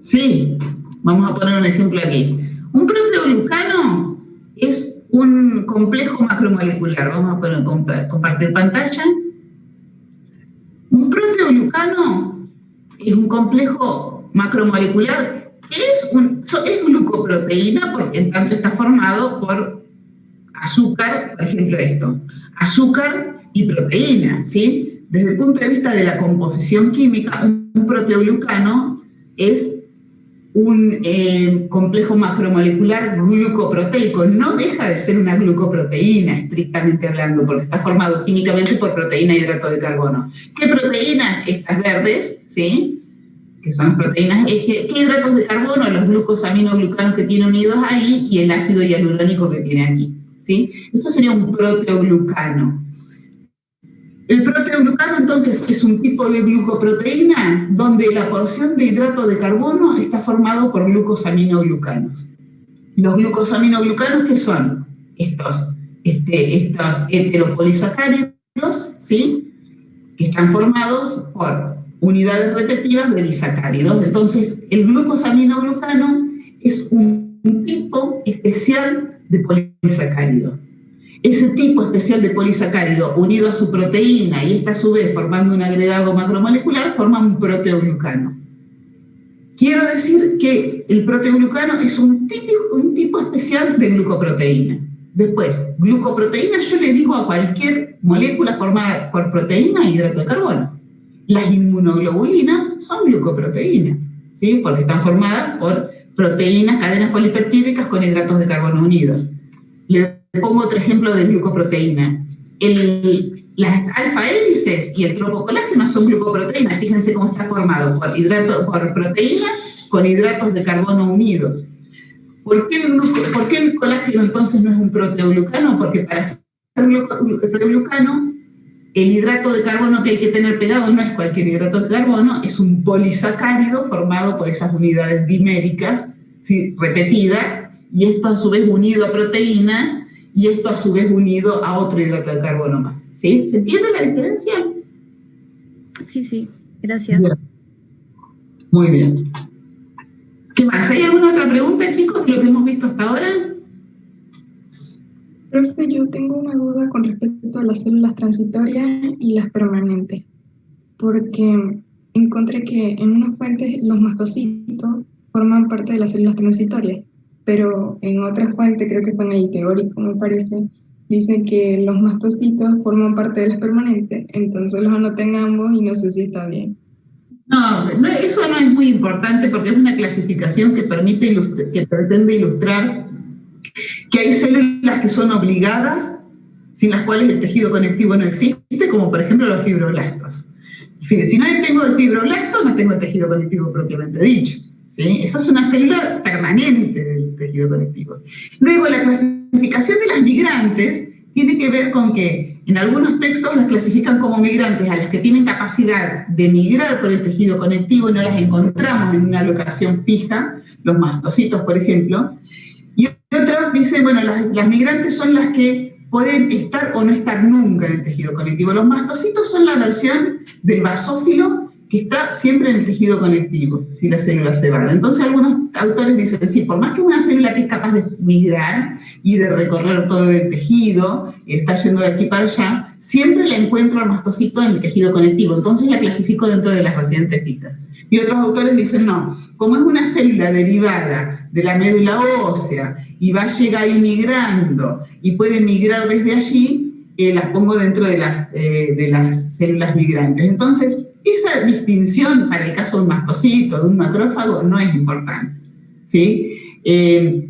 Sí, vamos a poner un ejemplo aquí. Un proteoglucano es un complejo macromolecular. Vamos a compartir pantalla. Un proteoglucano es un complejo macromolecular que es glucoproteína, porque en tanto está formado por azúcar, por ejemplo esto, azúcar y proteína, ¿sí? Desde el punto de vista de la composición química, un proteoglucano es un complejo macromolecular glucoproteico. No deja de ser una glucoproteína, estrictamente hablando, porque está formado químicamente por proteína e hidrato de carbono. ¿Qué proteínas? Estas verdes, ¿sí?, que son proteínas eje. ¿Qué hidratos de carbono? Los glucosaminoglucanos que tiene unidos ahí y el ácido hialurónico que tiene aquí, ¿sí? Esto sería un proteoglucano. El proteoglucano, entonces, es un tipo de glucoproteína donde la porción de hidrato de carbono está formado por glucosaminoglucanos. Los glucosaminoglucanos, ¿qué son? Estos heteropolisacáridos, ¿sí?, que están formados por unidades repetidas de disacáridos. Entonces, el glucosaminoglucano es un tipo especial de polisacárido. Ese tipo especial de polisacárido unido a su proteína y esta a su vez formando un agregado macromolecular forma un proteoglucano. Quiero decir que el proteoglucano es un tipo especial de glucoproteína. Después, glucoproteína yo le digo a cualquier molécula formada por proteína e hidrato de carbono. Las inmunoglobulinas son glucoproteínas, ¿sí?, porque están formadas por proteínas, cadenas polipeptídicas con hidratos de carbono unidos. Le pongo otro ejemplo de glucoproteína. Las alfa-hélices y el tropocolágeno son glucoproteínas. Fíjense cómo está formado por proteínas con hidratos de carbono unidos. ¿Por qué el colágeno entonces no es un proteoglucano? Porque para ser proteoglucano, el hidrato de carbono que hay que tener pegado no es cualquier hidrato de carbono, es un polisacárido formado por esas unidades diméricas, ¿sí?, repetidas, y esto a su vez unido a proteína, y esto a su vez unido a otro hidrato de carbono más. ¿Sí? ¿Se entiende la diferencia? Sí, gracias. Bien. Muy bien. ¿Qué más? ¿Hay alguna otra pregunta, chicos, de lo que hemos visto hasta ahora? Profe, yo tengo una duda con respecto a las células transitorias y las permanentes, porque encontré que en unas fuentes los mastocitos forman parte de las células transitorias, pero en otra fuente, creo que fue en el teórico, me parece, dice que los mastocitos forman parte de las permanentes, entonces los anoten ambos y no sé si está bien. No, eso no es muy importante porque es una clasificación que pretende ilustrar que hay células que son obligadas, sin las cuales el tejido conectivo no existe, como por ejemplo los fibroblastos. Si no tengo el fibroblasto, no tengo el tejido conectivo propiamente dicho, ¿sí? Eso es una célula permanente del tejido conectivo. Luego, la clasificación de las migrantes tiene que ver con que en algunos textos las clasifican como migrantes a las que tienen capacidad de migrar por el tejido conectivo y no las encontramos en una locación fija, los mastocitos, por ejemplo. Y otros dicen, bueno, las migrantes son las que pueden estar o no estar nunca en el tejido conectivo. Los mastocitos son la versión del basófilo que está siempre en el tejido conectivo, si la célula se va. Entonces algunos autores dicen, sí, por más que una célula que es capaz de migrar y de recorrer todo el tejido, y está yendo de aquí para allá, siempre la encuentro al mastocito en el tejido conectivo, entonces la clasifico dentro de las residentes fijas. Y otros autores dicen, no, como es una célula derivada de la médula ósea y va a llegar ahí migrando y puede migrar desde allí, las pongo dentro de las células migrantes. Entonces, esa distinción para el caso de un mastocito, de un macrófago, no es importante, ¿sí?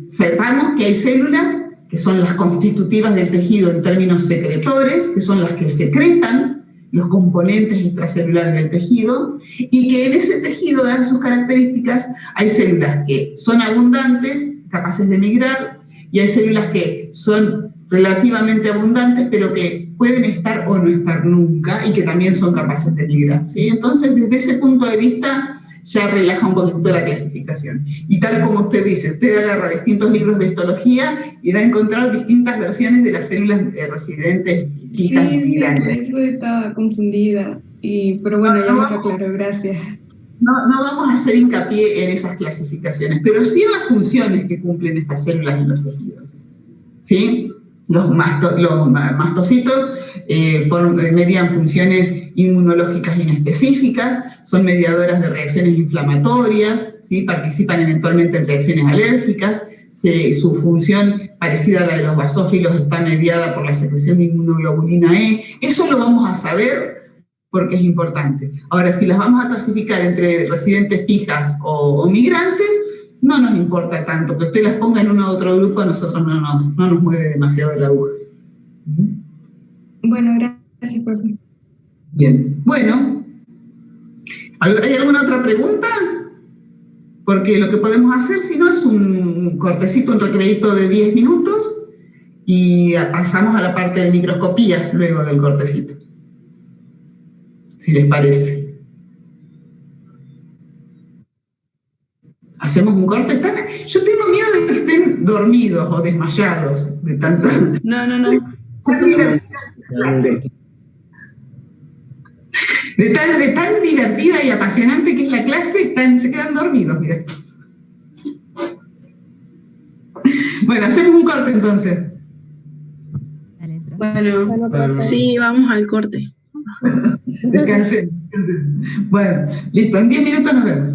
Sepamos que hay células que son las constitutivas del tejido en términos secretores, que son las que secretan los componentes extracelulares del tejido, y que en ese tejido, dadas sus características, hay células que son abundantes, capaces de migrar, y hay células que son relativamente abundantes, pero que pueden estar o no estar nunca, y que también son capaces de migrar, ¿sí? Entonces, desde ese punto de vista, ya relaja un poquito la clasificación. Y tal como usted dice, usted agarra distintos libros de histología y va a encontrar distintas versiones de las células residentes fijas y migrantes. Sí, por eso estaba confundida. Pero bueno, ya me lo aclaró, gracias. No vamos a hacer hincapié en esas clasificaciones, pero sí en las funciones que cumplen estas células en los tejidos, ¿sí? Los mastocitos median funciones inmunológicas inespecíficas, son mediadoras de reacciones inflamatorias, ¿sí? Participan eventualmente en reacciones alérgicas, su función parecida a la de los basófilos está mediada por la secreción de inmunoglobulina E. Eso lo vamos a saber porque es importante. Ahora, si las vamos a clasificar entre residentes fijas o migrantes, no nos importa tanto, que usted las ponga en uno u otro grupo, a nosotros no nos mueve demasiado la aguja. Bueno, gracias, profe. Bien, bueno, ¿hay alguna otra pregunta? Porque lo que podemos hacer, si no, es un cortecito, un recreito de 10 minutos y pasamos a la parte de microscopía luego del cortecito, si les parece. ¿Hacemos un corte? Yo tengo miedo de que estén dormidos o desmayados de tanta... No. De tan divertida y apasionante que es la clase, se quedan dormidos, mira. Bueno, hacemos un corte entonces. Bueno, sí, vamos al corte. Descansen. Bueno, listo, en 10 minutos nos vemos.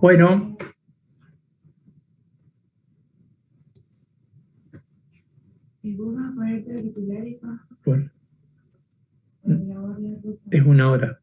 Bueno. Bueno. Es una hora.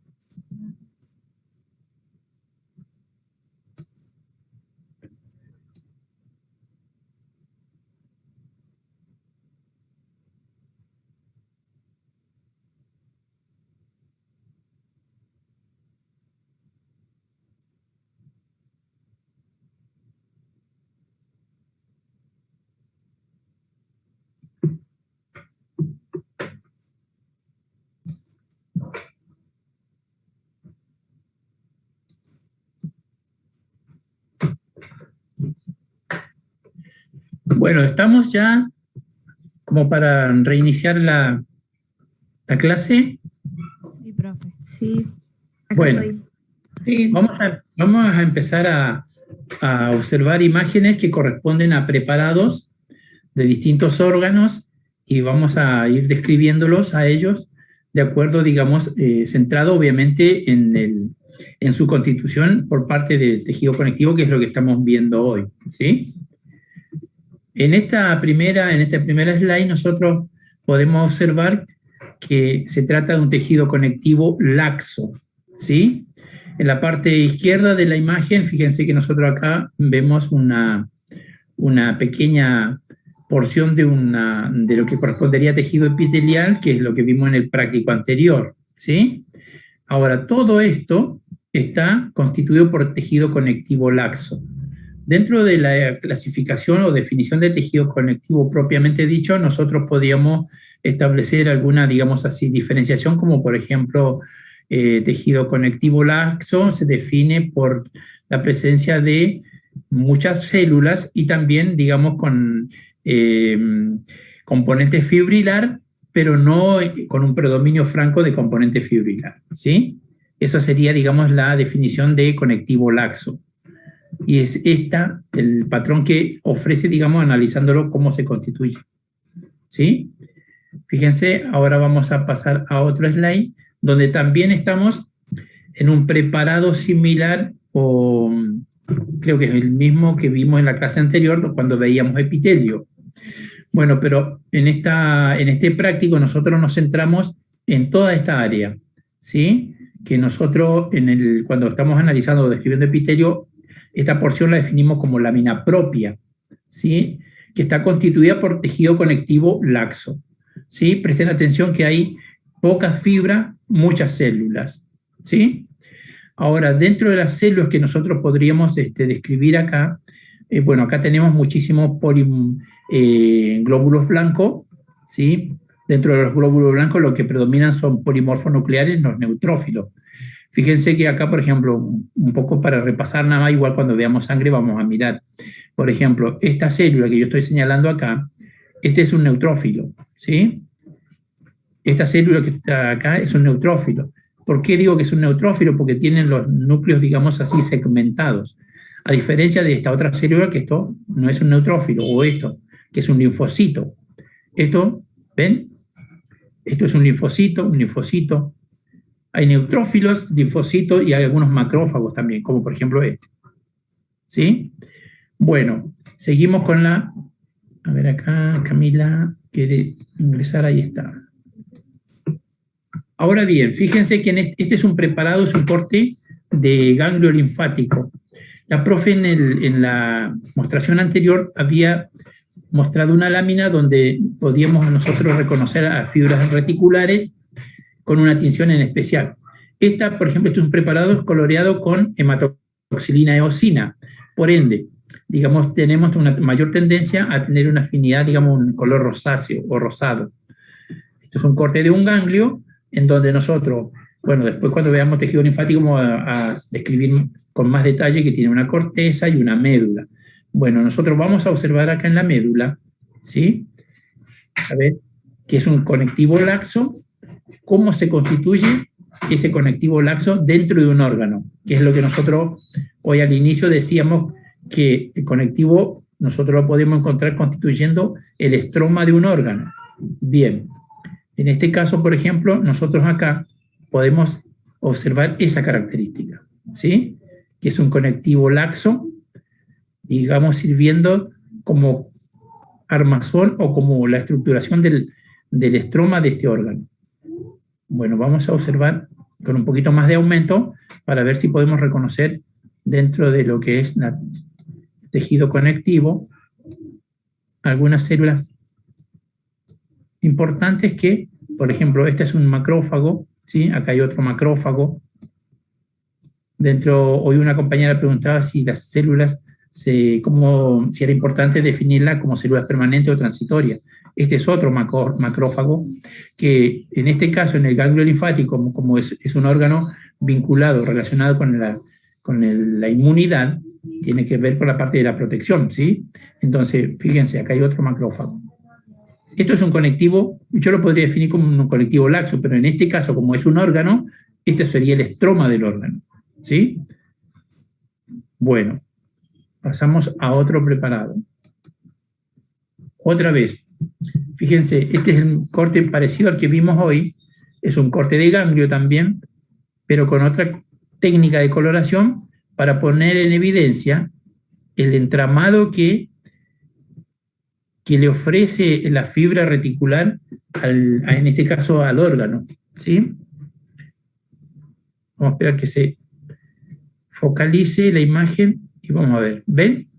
Bueno, estamos ya como para reiniciar la clase. Sí, profe. Sí. Bueno, vamos a empezar a observar imágenes que corresponden a preparados de distintos órganos y vamos a ir describiéndolos a ellos de acuerdo, digamos, centrado obviamente en su constitución por parte del tejido conectivo, que es lo que estamos viendo hoy, ¿sí? En esta primera slide nosotros podemos observar que se trata de un tejido conectivo laxo, ¿sí? En la parte izquierda de la imagen, fíjense que nosotros acá vemos una pequeña porción de lo que correspondería a tejido epitelial, que es lo que vimos en el práctico anterior, ¿sí? Ahora, todo esto está constituido por tejido conectivo laxo. Dentro de la clasificación o definición de tejido conectivo propiamente dicho, nosotros podríamos establecer alguna, digamos así, diferenciación, como por ejemplo, tejido conectivo laxo se define por la presencia de muchas células y también, digamos, con componente fibrilar, pero no con un predominio franco de componente fibrilar, ¿sí? Esa sería, digamos, la definición de conectivo laxo. Y es el patrón que ofrece, digamos, analizándolo cómo se constituye, ¿sí? Fíjense, ahora vamos a pasar a otro slide, donde también estamos en un preparado similar, o creo que es el mismo que vimos en la clase anterior, cuando veíamos epitelio. Bueno, pero en este práctico nosotros nos centramos en toda esta área, ¿sí? Que nosotros, cuando estamos analizando o describiendo epitelio, esta porción la definimos como lámina propia, ¿sí? Que está constituida por tejido conectivo laxo, ¿sí? Presten atención que hay pocas fibras, muchas células, ¿sí? Ahora, dentro de las células que nosotros podríamos describir acá, bueno, acá tenemos muchísimos glóbulos blancos, ¿sí? Dentro de los glóbulos blancos lo que predominan son polimorfos nucleares, los neutrófilos. Fíjense que acá, por ejemplo, un poco para repasar nada más, igual cuando veamos sangre vamos a mirar. Por ejemplo, esta célula que yo estoy señalando acá, este es un neutrófilo, ¿sí? Esta célula que está acá es un neutrófilo. ¿Por qué digo que es un neutrófilo? Porque tienen los núcleos, digamos así, segmentados. A diferencia de esta otra célula, que esto no es un neutrófilo, o esto, que es un linfocito. Esto, ¿ven? Esto es un linfocito. Hay neutrófilos, linfocitos y hay algunos macrófagos también, como por ejemplo este. ¿Sí? Bueno, seguimos con la... A ver acá, Camila quiere ingresar, ahí está. Ahora bien, fíjense que este es un preparado, es un corte de ganglio linfático. La profe en la mostración anterior había mostrado una lámina donde podíamos nosotros reconocer a fibras reticulares con una tinción en especial. Esta, por ejemplo, este es un preparado coloreado con hematoxilina eosina. Por ende, digamos, tenemos una mayor tendencia a tener una afinidad, digamos, un color rosáceo o rosado. Esto es un corte de un ganglio en donde nosotros, bueno, después cuando veamos tejido linfático vamos a describir con más detalle que tiene una corteza y una médula. Bueno, nosotros vamos a observar acá en la médula, ¿sí? A ver, que es un conectivo laxo. ¿Cómo se constituye ese conectivo laxo dentro de un órgano? Que es lo que nosotros hoy al inicio decíamos que el conectivo nosotros lo podemos encontrar constituyendo el estroma de un órgano. Bien, en este caso, por ejemplo, nosotros acá podemos observar esa característica, ¿sí? que es un conectivo laxo, digamos, sirviendo como armazón o como la estructuración del estroma de este órgano. Bueno, vamos a observar con un poquito más de aumento para ver si podemos reconocer dentro de lo que es el tejido conectivo algunas células importantes que, por ejemplo, este es un macrófago, ¿sí? Acá hay otro macrófago. Hoy una compañera preguntaba si las células, si era importante definirlas como células permanentes o transitorias. Este es otro macrófago que, en este caso, en el ganglio linfático, como es un órgano vinculado, relacionado con la inmunidad, tiene que ver con la parte de la protección, ¿sí? Entonces, fíjense, acá hay otro macrófago. Esto es un conectivo, yo lo podría definir como un conectivo laxo, pero en este caso, como es un órgano, este sería el estroma del órgano, ¿sí? Bueno, pasamos a otro preparado. Otra vez, fíjense, este es el corte parecido al que vimos hoy, es un corte de ganglio también, pero con otra técnica de coloración para poner en evidencia el entramado que le ofrece la fibra reticular, en este caso al órgano, ¿sí? Vamos a esperar que se focalice la imagen y vamos a ver, ¿ven?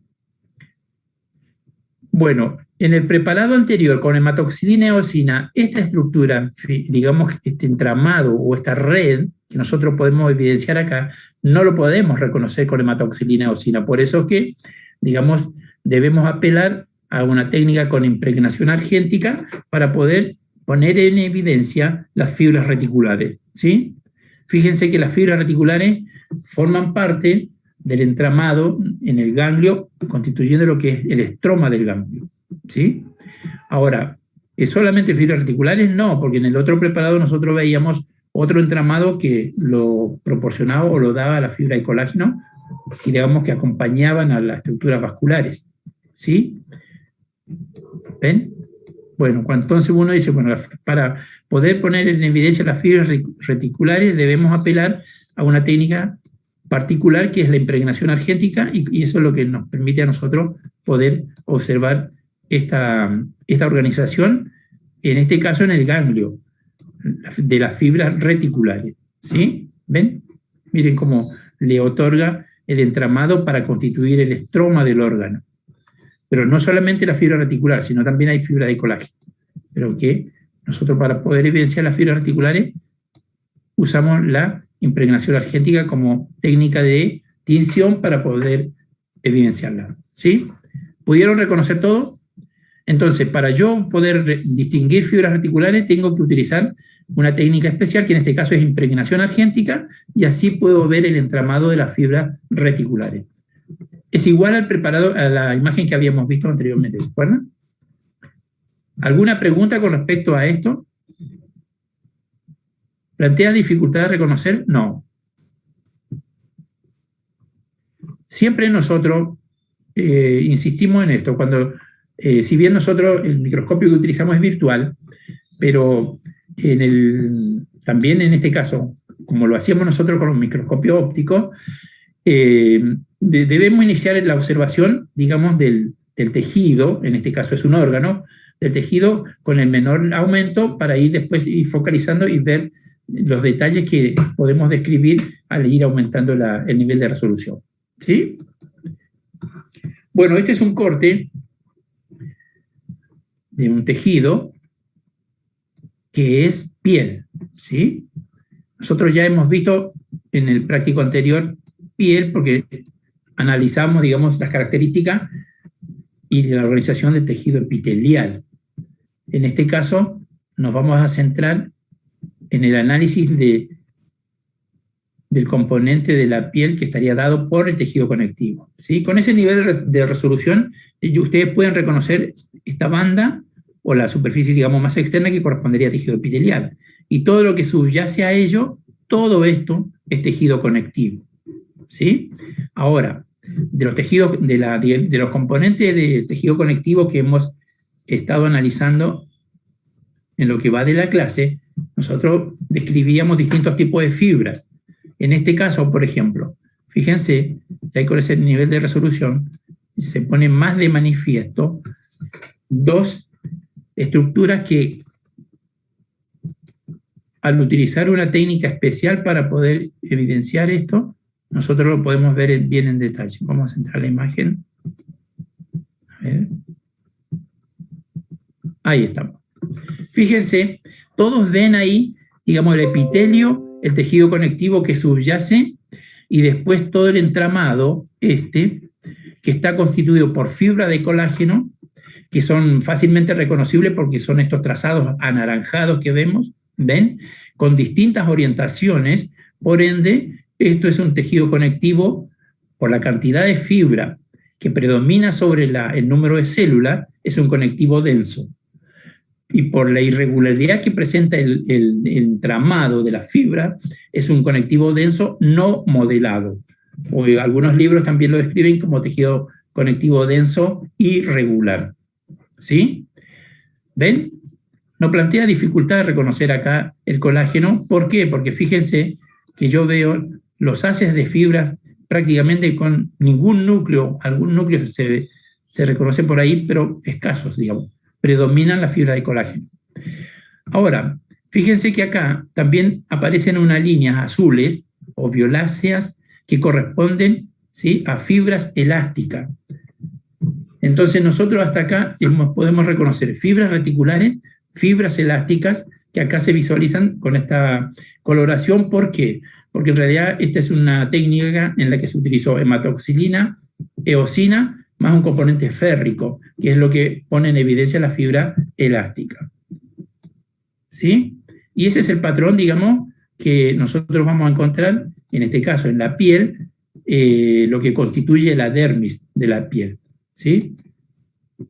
Bueno, en el preparado anterior con hematoxilina eosina, esta estructura, digamos, este entramado o esta red que nosotros podemos evidenciar acá, no lo podemos reconocer con hematoxilina eosina. Por eso que, digamos, debemos apelar a una técnica con impregnación argéntica para poder poner en evidencia las fibras reticulares, ¿sí? Fíjense que las fibras reticulares forman parte del entramado en el ganglio, constituyendo lo que es el estroma del ganglio, ¿sí? Ahora, ¿es solamente fibras reticulares? No, porque en el otro preparado nosotros veíamos otro entramado que lo proporcionaba o lo daba a la fibra de colágeno, y digamos que acompañaban a las estructuras vasculares, ¿sí? ¿Ven? Bueno, entonces uno dice, bueno, para poder poner en evidencia las fibras reticulares debemos apelar a una técnica particular que es la impregnación argéntica, y eso es lo que nos permite a nosotros poder observar esta organización, en este caso en el ganglio, de las fibras reticulares, ¿sí? ¿Ven? Miren cómo le otorga el entramado para constituir el estroma del órgano. Pero no solamente la fibra reticular, sino también hay fibra de colágeno. Pero que nosotros, para poder evidenciar las fibras reticulares, usamos la impregnación argéntica como técnica de tinción para poder evidenciarla, ¿sí? ¿Pudieron reconocer todo? Entonces, para yo poder distinguir fibras reticulares, tengo que utilizar una técnica especial, que en este caso es impregnación argéntica, y así puedo ver el entramado de las fibras reticulares. Es igual al preparado, a la imagen que habíamos visto anteriormente, ¿se acuerdan? ¿Alguna pregunta con respecto a esto? ¿Plantea dificultad de reconocer? No. Siempre nosotros insistimos en esto, cuando, si bien nosotros el microscopio que utilizamos es virtual, pero también en este caso, como lo hacíamos nosotros con los microscopios ópticos, debemos iniciar la observación, digamos, del tejido, en este caso es un órgano, del tejido con el menor aumento para ir después focalizando y ver los detalles que podemos describir al ir aumentando el nivel de resolución, ¿sí? Bueno, este es un corte de un tejido que es piel, ¿sí? Nosotros ya hemos visto en el práctico anterior piel porque analizamos, digamos, las características y la organización del tejido epitelial. En este caso, nos vamos a centrar en el análisis del componente de la piel que estaría dado por el tejido conectivo, ¿sí? Con ese nivel de resolución, ustedes pueden reconocer esta banda o la superficie, digamos, más externa que correspondería a tejido epitelial. Y todo lo que subyace a ello, todo esto es tejido conectivo, ¿sí? Ahora, de los tejidos, de los componentes de tejido conectivo que hemos estado analizando en lo que va de la clase, nosotros describíamos distintos tipos de fibras. En este caso, por ejemplo, fíjense, ya con ese nivel de resolución, se pone más de manifiesto dos estructuras que, al utilizar una técnica especial para poder evidenciar esto, nosotros lo podemos ver bien en detalle. Vamos a entrar a la imagen. A ver. Ahí estamos. Fíjense, todos ven ahí, digamos, el epitelio, el tejido conectivo que subyace, y después todo el entramado, que está constituido por fibra de colágeno, que son fácilmente reconocibles porque son estos trazados anaranjados que vemos, ¿ven? Con distintas orientaciones, por ende, esto es un tejido conectivo por la cantidad de fibra que predomina sobre el número de células, es un conectivo denso. Y por la irregularidad que presenta el entramado de la fibra, es un conectivo denso no modelado. O algunos libros también lo describen como tejido conectivo denso irregular. ¿Sí? ¿Ven? No plantea dificultad de reconocer acá el colágeno. ¿Por qué? Porque fíjense que yo veo los haces de fibras prácticamente con ningún núcleo, algún núcleo se reconoce por ahí, pero escasos, digamos. Predominan la fibra de colágeno. Ahora, fíjense que acá también aparecen unas líneas azules o violáceas que corresponden, ¿sí?, a fibras elásticas. Entonces nosotros hasta acá podemos reconocer fibras reticulares, fibras elásticas, que acá se visualizan con esta coloración. ¿Por qué? Porque en realidad esta es una técnica en la que se utilizó hematoxilina, eosina, más un componente férrico, que es lo que pone en evidencia la fibra elástica. ¿Sí? Y ese es el patrón, digamos, que nosotros vamos a encontrar, en este caso, en la piel, lo que constituye la dermis de la piel. ¿Sí?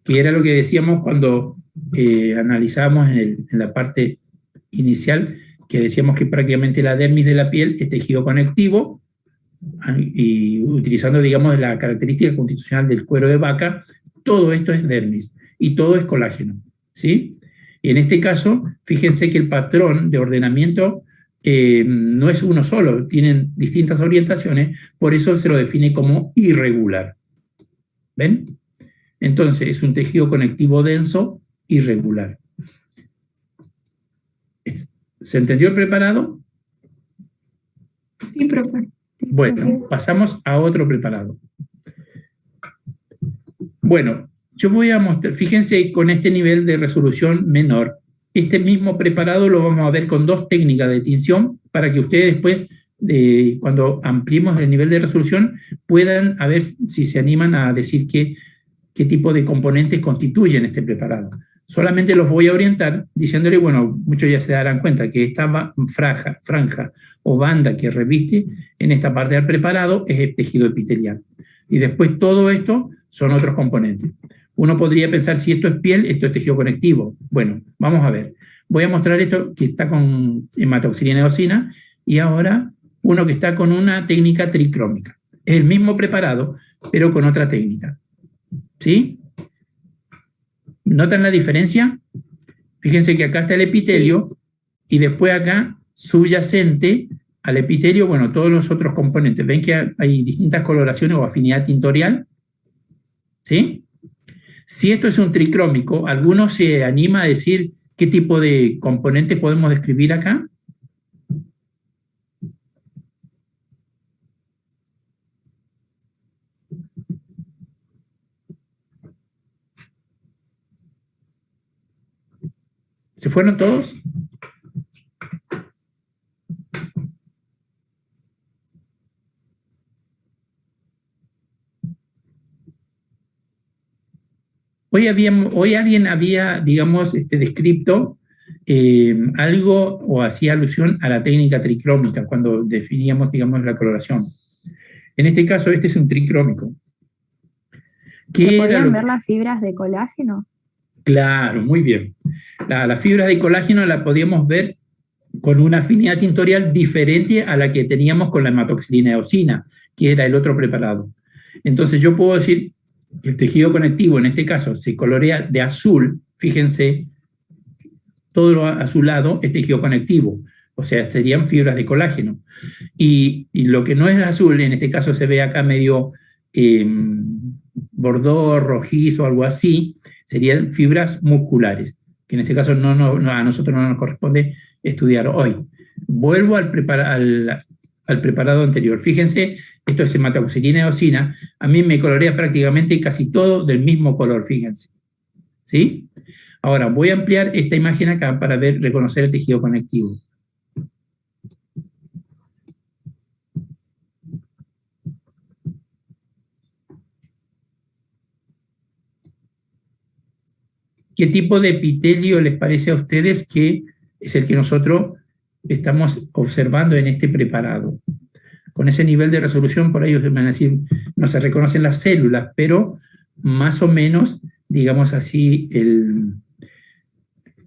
Que era lo que decíamos cuando analizábamos en la parte inicial, que decíamos que prácticamente la dermis de la piel es tejido conectivo, y utilizando, digamos, la característica constitucional del cuero de vaca, todo esto es dermis y todo es colágeno, ¿sí? Y en este caso, fíjense que el patrón de ordenamiento no es uno solo, tienen distintas orientaciones, por eso se lo define como irregular. ¿Ven? Entonces, es un tejido conectivo denso irregular. ¿Se entendió el preparado? Sí, profe. Bueno, pasamos a otro preparado. Bueno, yo voy a mostrar, fíjense, con este nivel de resolución menor, este mismo preparado lo vamos a ver con dos técnicas de tinción para que ustedes después, cuando ampliemos el nivel de resolución, puedan a ver si se animan a decir qué tipo de componentes constituyen este preparado. Solamente los voy a orientar diciéndole, bueno, muchos ya se darán cuenta que esta franja o banda que reviste en esta parte del preparado es el tejido epitelial. Y después todo esto son otros componentes. Uno podría pensar, si esto es piel, esto es tejido conectivo. Bueno, vamos a ver. Voy a mostrar esto que está con hematoxilina eosina y ahora uno que está con una técnica tricrómica. Es el mismo preparado, pero con otra técnica. ¿Sí? ¿Notan la diferencia? Fíjense que acá está el epitelio y después acá, subyacente al epitelio, bueno, todos los otros componentes. ¿Ven que hay distintas coloraciones o afinidad tintorial? ¿Sí? Si esto es un tricrómico, ¿alguno se anima a decir qué tipo de componentes podemos describir acá? ¿Se fueron todos? Hoy alguien había, digamos, descrito algo o hacía alusión a la técnica tricrómica cuando definíamos, digamos, la coloración. En este caso, este es un tricrómico. ¿Se podían ver las fibras de colágeno? Claro, muy bien. Las fibras de colágeno las podíamos ver con una afinidad tintorial diferente a la que teníamos con la hematoxilina eosina, que era el otro preparado. Entonces yo puedo decir que el tejido conectivo, en este caso, se colorea de azul. Fíjense, todo lo azulado es tejido conectivo. o sea, serían fibras de colágeno. Y lo que no es azul, en este caso se ve acá medio bordor, rojizo, algo así, serían fibras musculares, que en este caso a nosotros no nos corresponde estudiar hoy. Vuelvo al preparado anterior. Fíjense, esto es hematoxilina y eosina. A mí me colorea prácticamente casi todo del mismo color, fíjense. ¿Sí? Ahora, voy a ampliar esta imagen acá para reconocer el tejido conectivo. ¿Qué tipo de epitelio les parece a ustedes que es el que nosotros estamos observando en este preparado? Con ese nivel de resolución, por ahí van a decir, no se reconocen las células, pero más o menos, digamos así,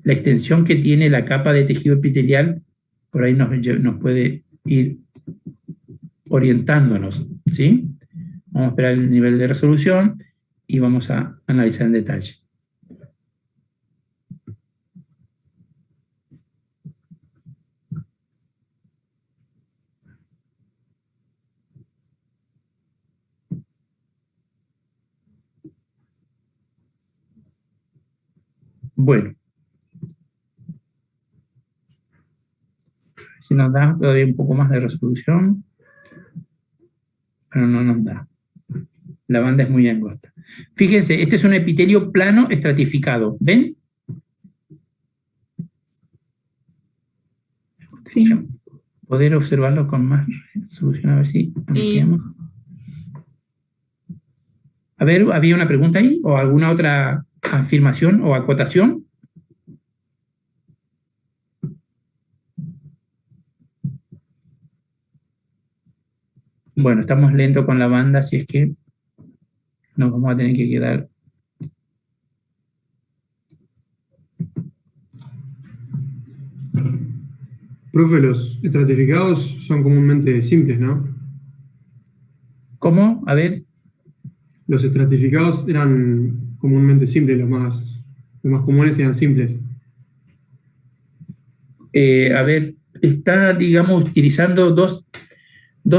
la extensión que tiene la capa de tejido epitelial, por ahí nos puede ir orientándonos, ¿sí? Vamos a esperar el nivel de resolución y vamos a analizar en detalle. Bueno, si nos da todavía un poco más de resolución, pero no nos da. La banda es muy angosta. Fíjense, este es un epitelio plano estratificado. ¿Ven? Sí. Poder observarlo con más resolución, a ver si ampliamos. A ver, ¿había una pregunta ahí? ¿O alguna otra afirmación o acotación? Bueno, estamos lentos con la banda, así es que nos vamos a tener que quedar. Profe, los estratificados son comúnmente simples, ¿no? ¿Cómo? A ver. Los estratificados eran comúnmente simples, los más comunes eran simples. A ver, está, digamos, utilizando dos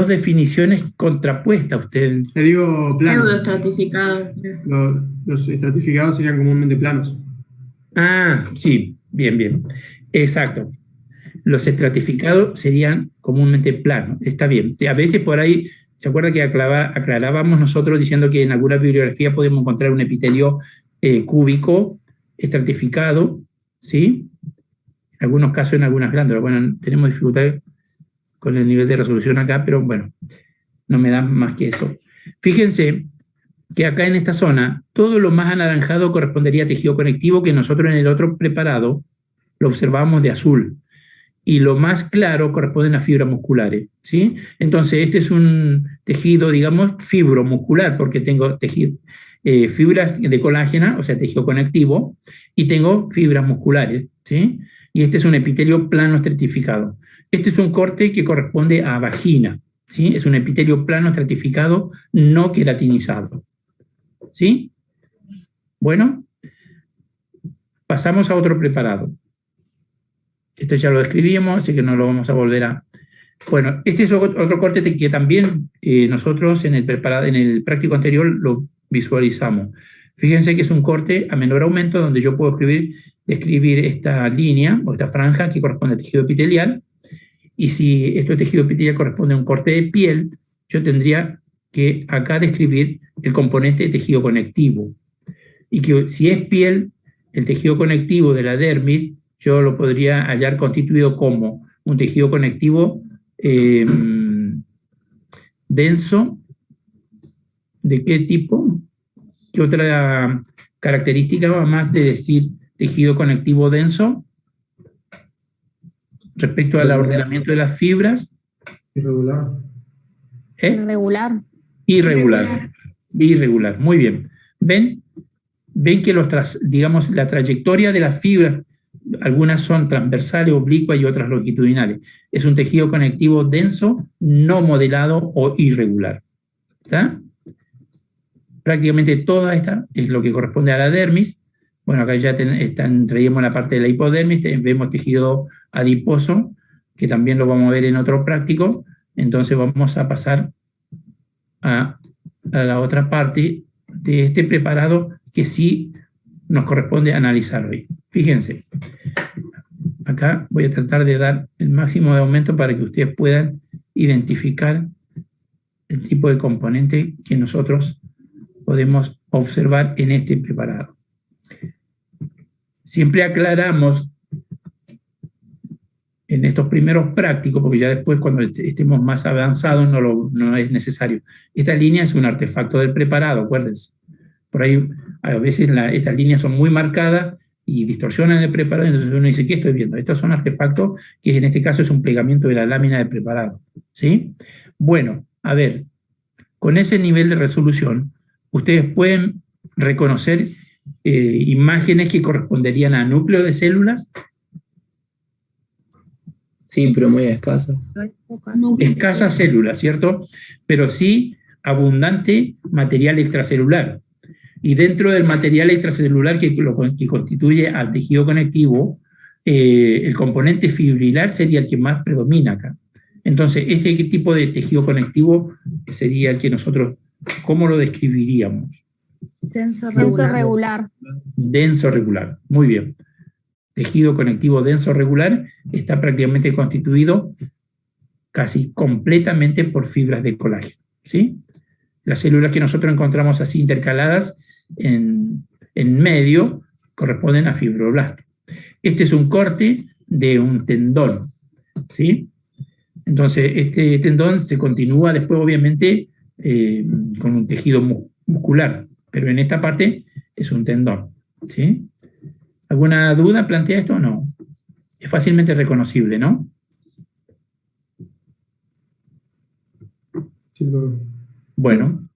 definiciones contrapuestas usted. Le digo planos. Pseudoestratificados. Los estratificados serían comúnmente planos. Ah, sí, bien. Exacto. Los estratificados serían comúnmente planos. Está bien. A veces por ahí, ¿se acuerda que aclarábamos nosotros diciendo que en alguna bibliografía podemos encontrar un epitelio cúbico estratificado? ¿Sí? En algunos casos, en algunas glándulas. Bueno, tenemos dificultad con el nivel de resolución acá, pero bueno, no me da más que eso. Fíjense que acá en esta zona, todo lo más anaranjado correspondería a tejido conectivo, que nosotros en el otro preparado lo observamos de azul. Y lo más claro corresponden a fibras musculares, ¿sí? Entonces, este es un tejido, digamos, fibromuscular, porque tengo fibras de colágeno, o sea, tejido conectivo, y tengo fibras musculares, ¿sí? Y este es un epitelio plano estratificado. Este es un corte que corresponde a vagina, ¿sí? Es un epitelio plano estratificado no queratinizado, ¿sí? Bueno, pasamos a otro preparado. Este ya lo describimos, así que no lo vamos a volver a... Bueno, este es otro corte que también nosotros en el práctico anterior lo visualizamos. Fíjense que es un corte a menor aumento donde yo puedo describir esta línea o esta franja que corresponde al tejido epitelial, y si este tejido epitelial corresponde a un corte de piel, yo tendría que acá describir el componente de tejido conectivo. Y que si es piel, el tejido conectivo de la dermis, yo lo podría hallar constituido como un tejido conectivo denso. ¿De qué tipo? ¿Qué otra característica va más de decir tejido conectivo denso? Respecto al ordenamiento de las fibras. Irregular. Irregular, muy bien. ¿Ven que digamos, la trayectoria de las fibras, algunas son transversales, oblicuas y otras longitudinales? Es un tejido conectivo denso, no modelado o irregular. ¿Está? Prácticamente toda esta es lo que corresponde a la dermis. Bueno, acá ya traíamos la parte de la hipodermis, vemos tejido adiposo, que también lo vamos a ver en otro práctico. Entonces vamos a pasar a la otra parte de este preparado que sí nos corresponde analizar hoy. Fíjense, acá voy a tratar de dar el máximo de aumento para que ustedes puedan identificar el tipo de componente que nosotros podemos observar en este preparado. Siempre aclaramos en estos primeros prácticos, porque ya después cuando estemos más avanzados no es necesario. Esta línea es un artefacto del preparado, acuérdense. Por ahí a veces estas líneas son muy marcadas y distorsionan el preparado, entonces uno dice, ¿qué estoy viendo? Estos son artefactos que en este caso es un plegamiento de la lámina del preparado, ¿sí? Bueno, a ver, con ese nivel de resolución, ustedes pueden reconocer imágenes que corresponderían a núcleos de células. Sí, pero muy escasas. Escasas células, ¿cierto? Pero sí abundante material extracelular. Y dentro del material extracelular que constituye al tejido conectivo, el componente fibrilar sería el que más predomina acá. Entonces, este tipo de tejido conectivo sería el que nosotros, ¿cómo lo describiríamos? Denso regular. Denso regular, muy bien. Tejido conectivo denso regular está prácticamente constituido casi completamente por fibras de colágeno, ¿sí? Las células que nosotros encontramos así intercaladas en medio corresponden a fibroblastos. Este es un corte de un tendón, ¿sí? Entonces, este tendón se continúa después, obviamente, con un tejido muscular, pero en esta parte es un tendón, ¿sí? ¿Alguna duda plantea esto o no? Es fácilmente reconocible, ¿no? Sí, bueno.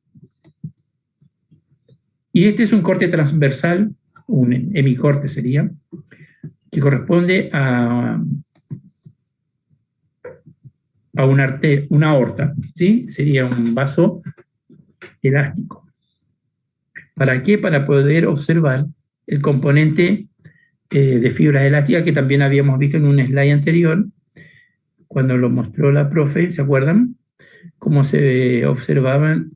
Y este es un corte transversal, un hemicorte sería, que corresponde a una aorta, ¿sí? Sería un vaso elástico. ¿Para qué? Para poder observar el componente de fibras elásticas que también habíamos visto en un slide anterior, cuando lo mostró la profe, ¿se acuerdan? Cómo se observaban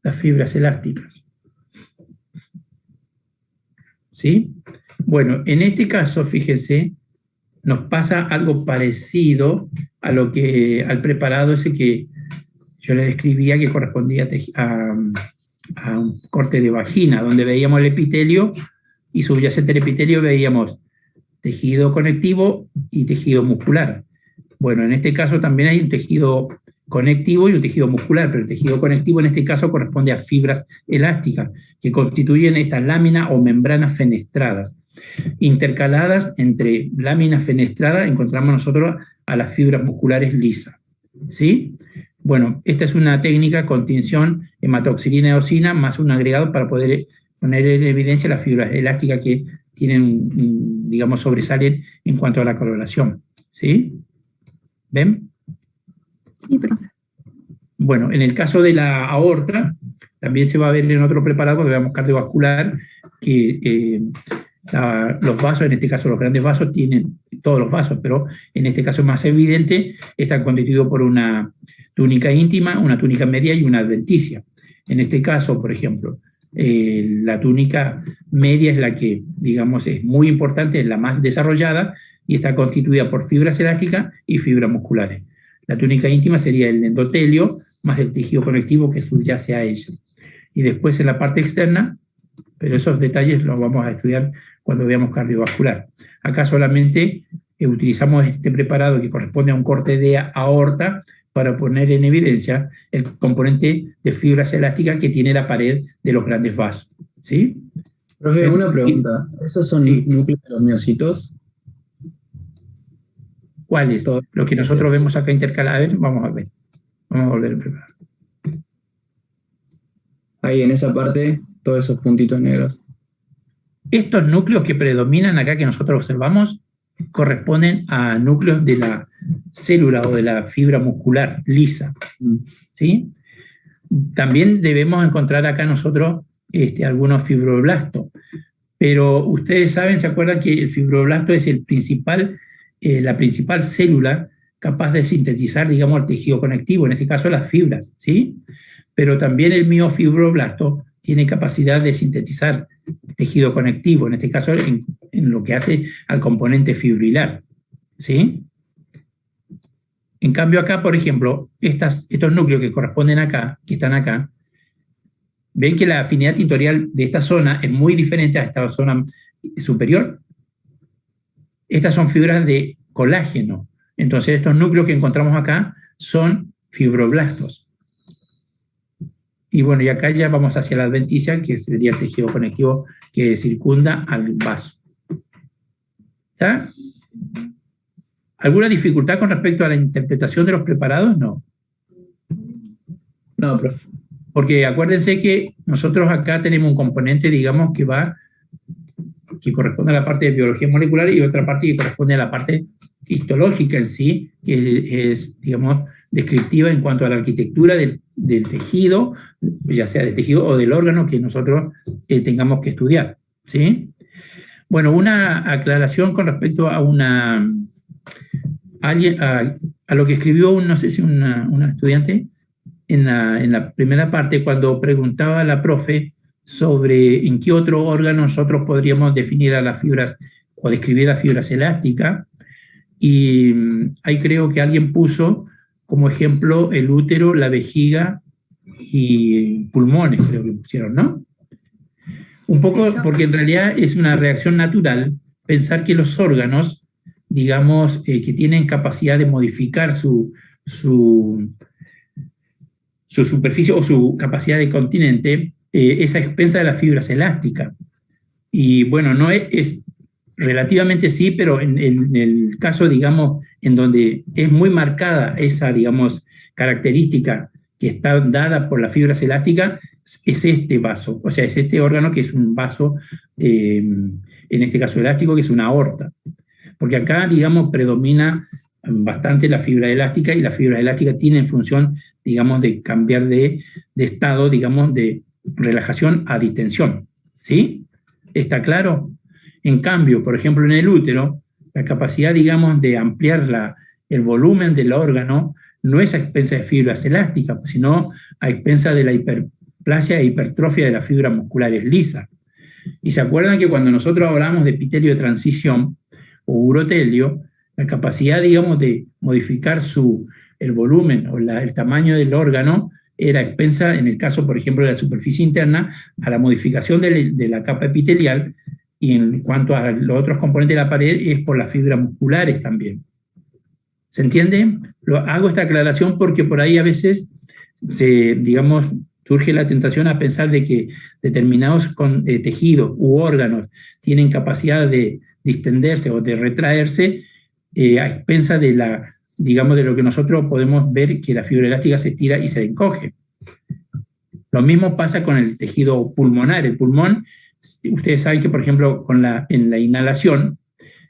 las fibras elásticas. ¿Sí? Bueno, en este caso, fíjense, nos pasa algo parecido a al preparado ese que yo le describía que correspondía a un corte de vagina, donde veíamos el epitelio y subyacente al epitelio veíamos tejido conectivo y tejido muscular. Bueno, en este caso también hay un tejido conectivo y un tejido muscular, pero el tejido conectivo en este caso corresponde a fibras elásticas que constituyen estas láminas o membranas fenestradas. Intercaladas entre láminas fenestradas encontramos nosotros a las fibras musculares lisas, ¿sí? Bueno, esta es una técnica con tinción hematoxilina eosina más un agregado para poder poner en evidencia las fibras elásticas que tienen, digamos, sobresalen en cuanto a la coloración, ¿sí? ¿Ven? Sí, profe. Bueno, en el caso de la aorta, también se va a ver en otro preparado, cuando veamos cardiovascular, que los vasos, en este caso los grandes vasos, tienen todos los vasos, pero en este caso más evidente, están constituidos por una túnica íntima, una túnica media y una adventicia. En este caso, por ejemplo, la túnica media es la que, digamos, es muy importante, es la más desarrollada y está constituida por fibras elásticas y fibras musculares. La túnica íntima sería el endotelio más el tejido conectivo que subyace a ello. Y después en la parte externa, pero esos detalles los vamos a estudiar cuando veamos cardiovascular. Acá solamente utilizamos este preparado que corresponde a un corte de aorta para poner en evidencia el componente de fibras elásticas que tiene la pared de los grandes vasos, ¿sí? Profe, una pregunta. ¿Esos son núcleos de los miocitos? ¿Cuáles? Lo que nosotros vemos acá intercalado. A ver, vamos a ver. Vamos a volver a preparar. Ahí en esa parte, todos esos puntitos negros. Estos núcleos que predominan acá que nosotros observamos corresponden a núcleos de la célula o de la fibra muscular lisa, ¿sí? También debemos encontrar acá nosotros algunos fibroblastos, pero ustedes saben, ¿se acuerdan que el fibroblasto es la principal célula capaz de sintetizar, digamos, el tejido conectivo, en este caso las fibras, ¿sí? Pero también el miofibroblasto tiene capacidad de sintetizar tejido conectivo, en este caso en lo que hace al componente fibrilar, ¿sí? En cambio acá, por ejemplo, estos núcleos que corresponden acá, que están acá, ven que la afinidad tintorial de esta zona es muy diferente a esta zona superior. Estas son fibras de colágeno. Entonces estos núcleos que encontramos acá son fibroblastos. Y bueno, y acá ya vamos hacia la adventicia, que sería el tejido conectivo que circunda al vaso. ¿Está? ¿Alguna dificultad con respecto a la interpretación de los preparados? No. No, profe. Porque acuérdense que nosotros acá tenemos un componente, digamos, que corresponde a la parte de biología molecular y otra parte que corresponde a la parte histológica en sí, que es, digamos, descriptiva en cuanto a la arquitectura del tejido, ya sea del tejido o del órgano que nosotros tengamos que estudiar, ¿sí? Bueno, una aclaración con respecto a lo que escribió, no sé si una estudiante, en la primera parte, cuando preguntaba a la profe sobre en qué otro órgano nosotros podríamos definir a las fibras o describir las fibras elásticas, y ahí creo que alguien puso como ejemplo el útero, la vejiga y pulmones, creo que pusieron, ¿no? Un poco porque en realidad es una reacción natural pensar que los órganos, digamos, que tienen capacidad de modificar su superficie o su capacidad de continente, es a expensa de las fibras elásticas. Y bueno, no es relativamente sí, pero en el caso, digamos, en donde es muy marcada esa, digamos, característica que está dada por las fibras elásticas, es este vaso, o sea, es este órgano que es un vaso, en este caso elástico, que es una aorta. Porque acá, digamos, predomina bastante la fibra elástica, y la fibra elástica tiene función, digamos, de cambiar de estado, digamos, de relajación a distensión, ¿sí? ¿Está claro? En cambio, por ejemplo, en el útero, la capacidad, digamos, de ampliar el volumen del órgano no es a expensa de fibras elásticas, sino a expensa de la hiperplasia e hipertrofia de las fibras musculares lisas. Y se acuerdan que cuando nosotros hablamos de epitelio de transición o urotelio, la capacidad, digamos, de modificar el volumen o el tamaño del órgano era expensa, en el caso, por ejemplo, de la superficie interna, a la modificación de la capa epitelial, y en cuanto a los otros componentes de la pared es por las fibras musculares también. ¿Se entiende? Hago esta aclaración porque por ahí a veces, digamos, surge la tentación a pensar de que determinados tejidos u órganos tienen capacidad de distenderse o de retraerse a expensa digamos, de lo que nosotros podemos ver, que la fibra elástica se estira y se encoge. Lo mismo pasa con el tejido pulmonar. El pulmón, ustedes saben que, por ejemplo, en la inhalación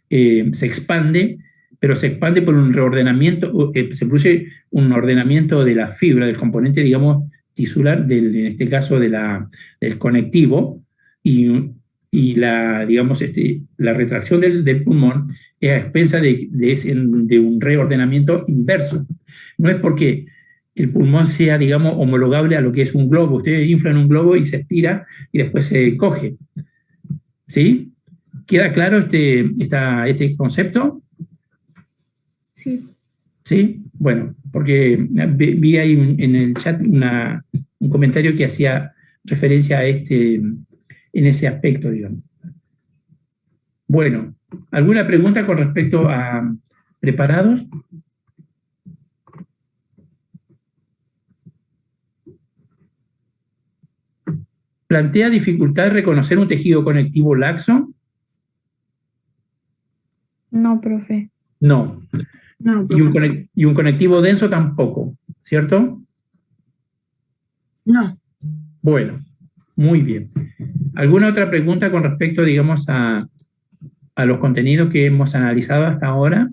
se expande, pero se expande por un reordenamiento, se produce un ordenamiento de la fibra, del componente, digamos, tisular, en este caso del conectivo, y la retracción del pulmón es a expensa de un reordenamiento inverso. No es porque el pulmón sea, digamos, homologable a lo que es un globo. Ustedes inflan un globo y se estira y después se coge. ¿Sí? ¿Queda claro este concepto? Sí. ¿Sí? Bueno, porque vi ahí en el chat un comentario que hacía referencia a en ese aspecto, digamos. Bueno, ¿alguna pregunta con respecto a preparados? ¿Plantea dificultad reconocer un tejido conectivo laxo? No, profe. No. No, Y un conectivo denso tampoco, ¿cierto? no. Bueno, muy bien. ¿Alguna otra pregunta con respecto, digamos, a los contenidos que hemos analizado hasta ahora?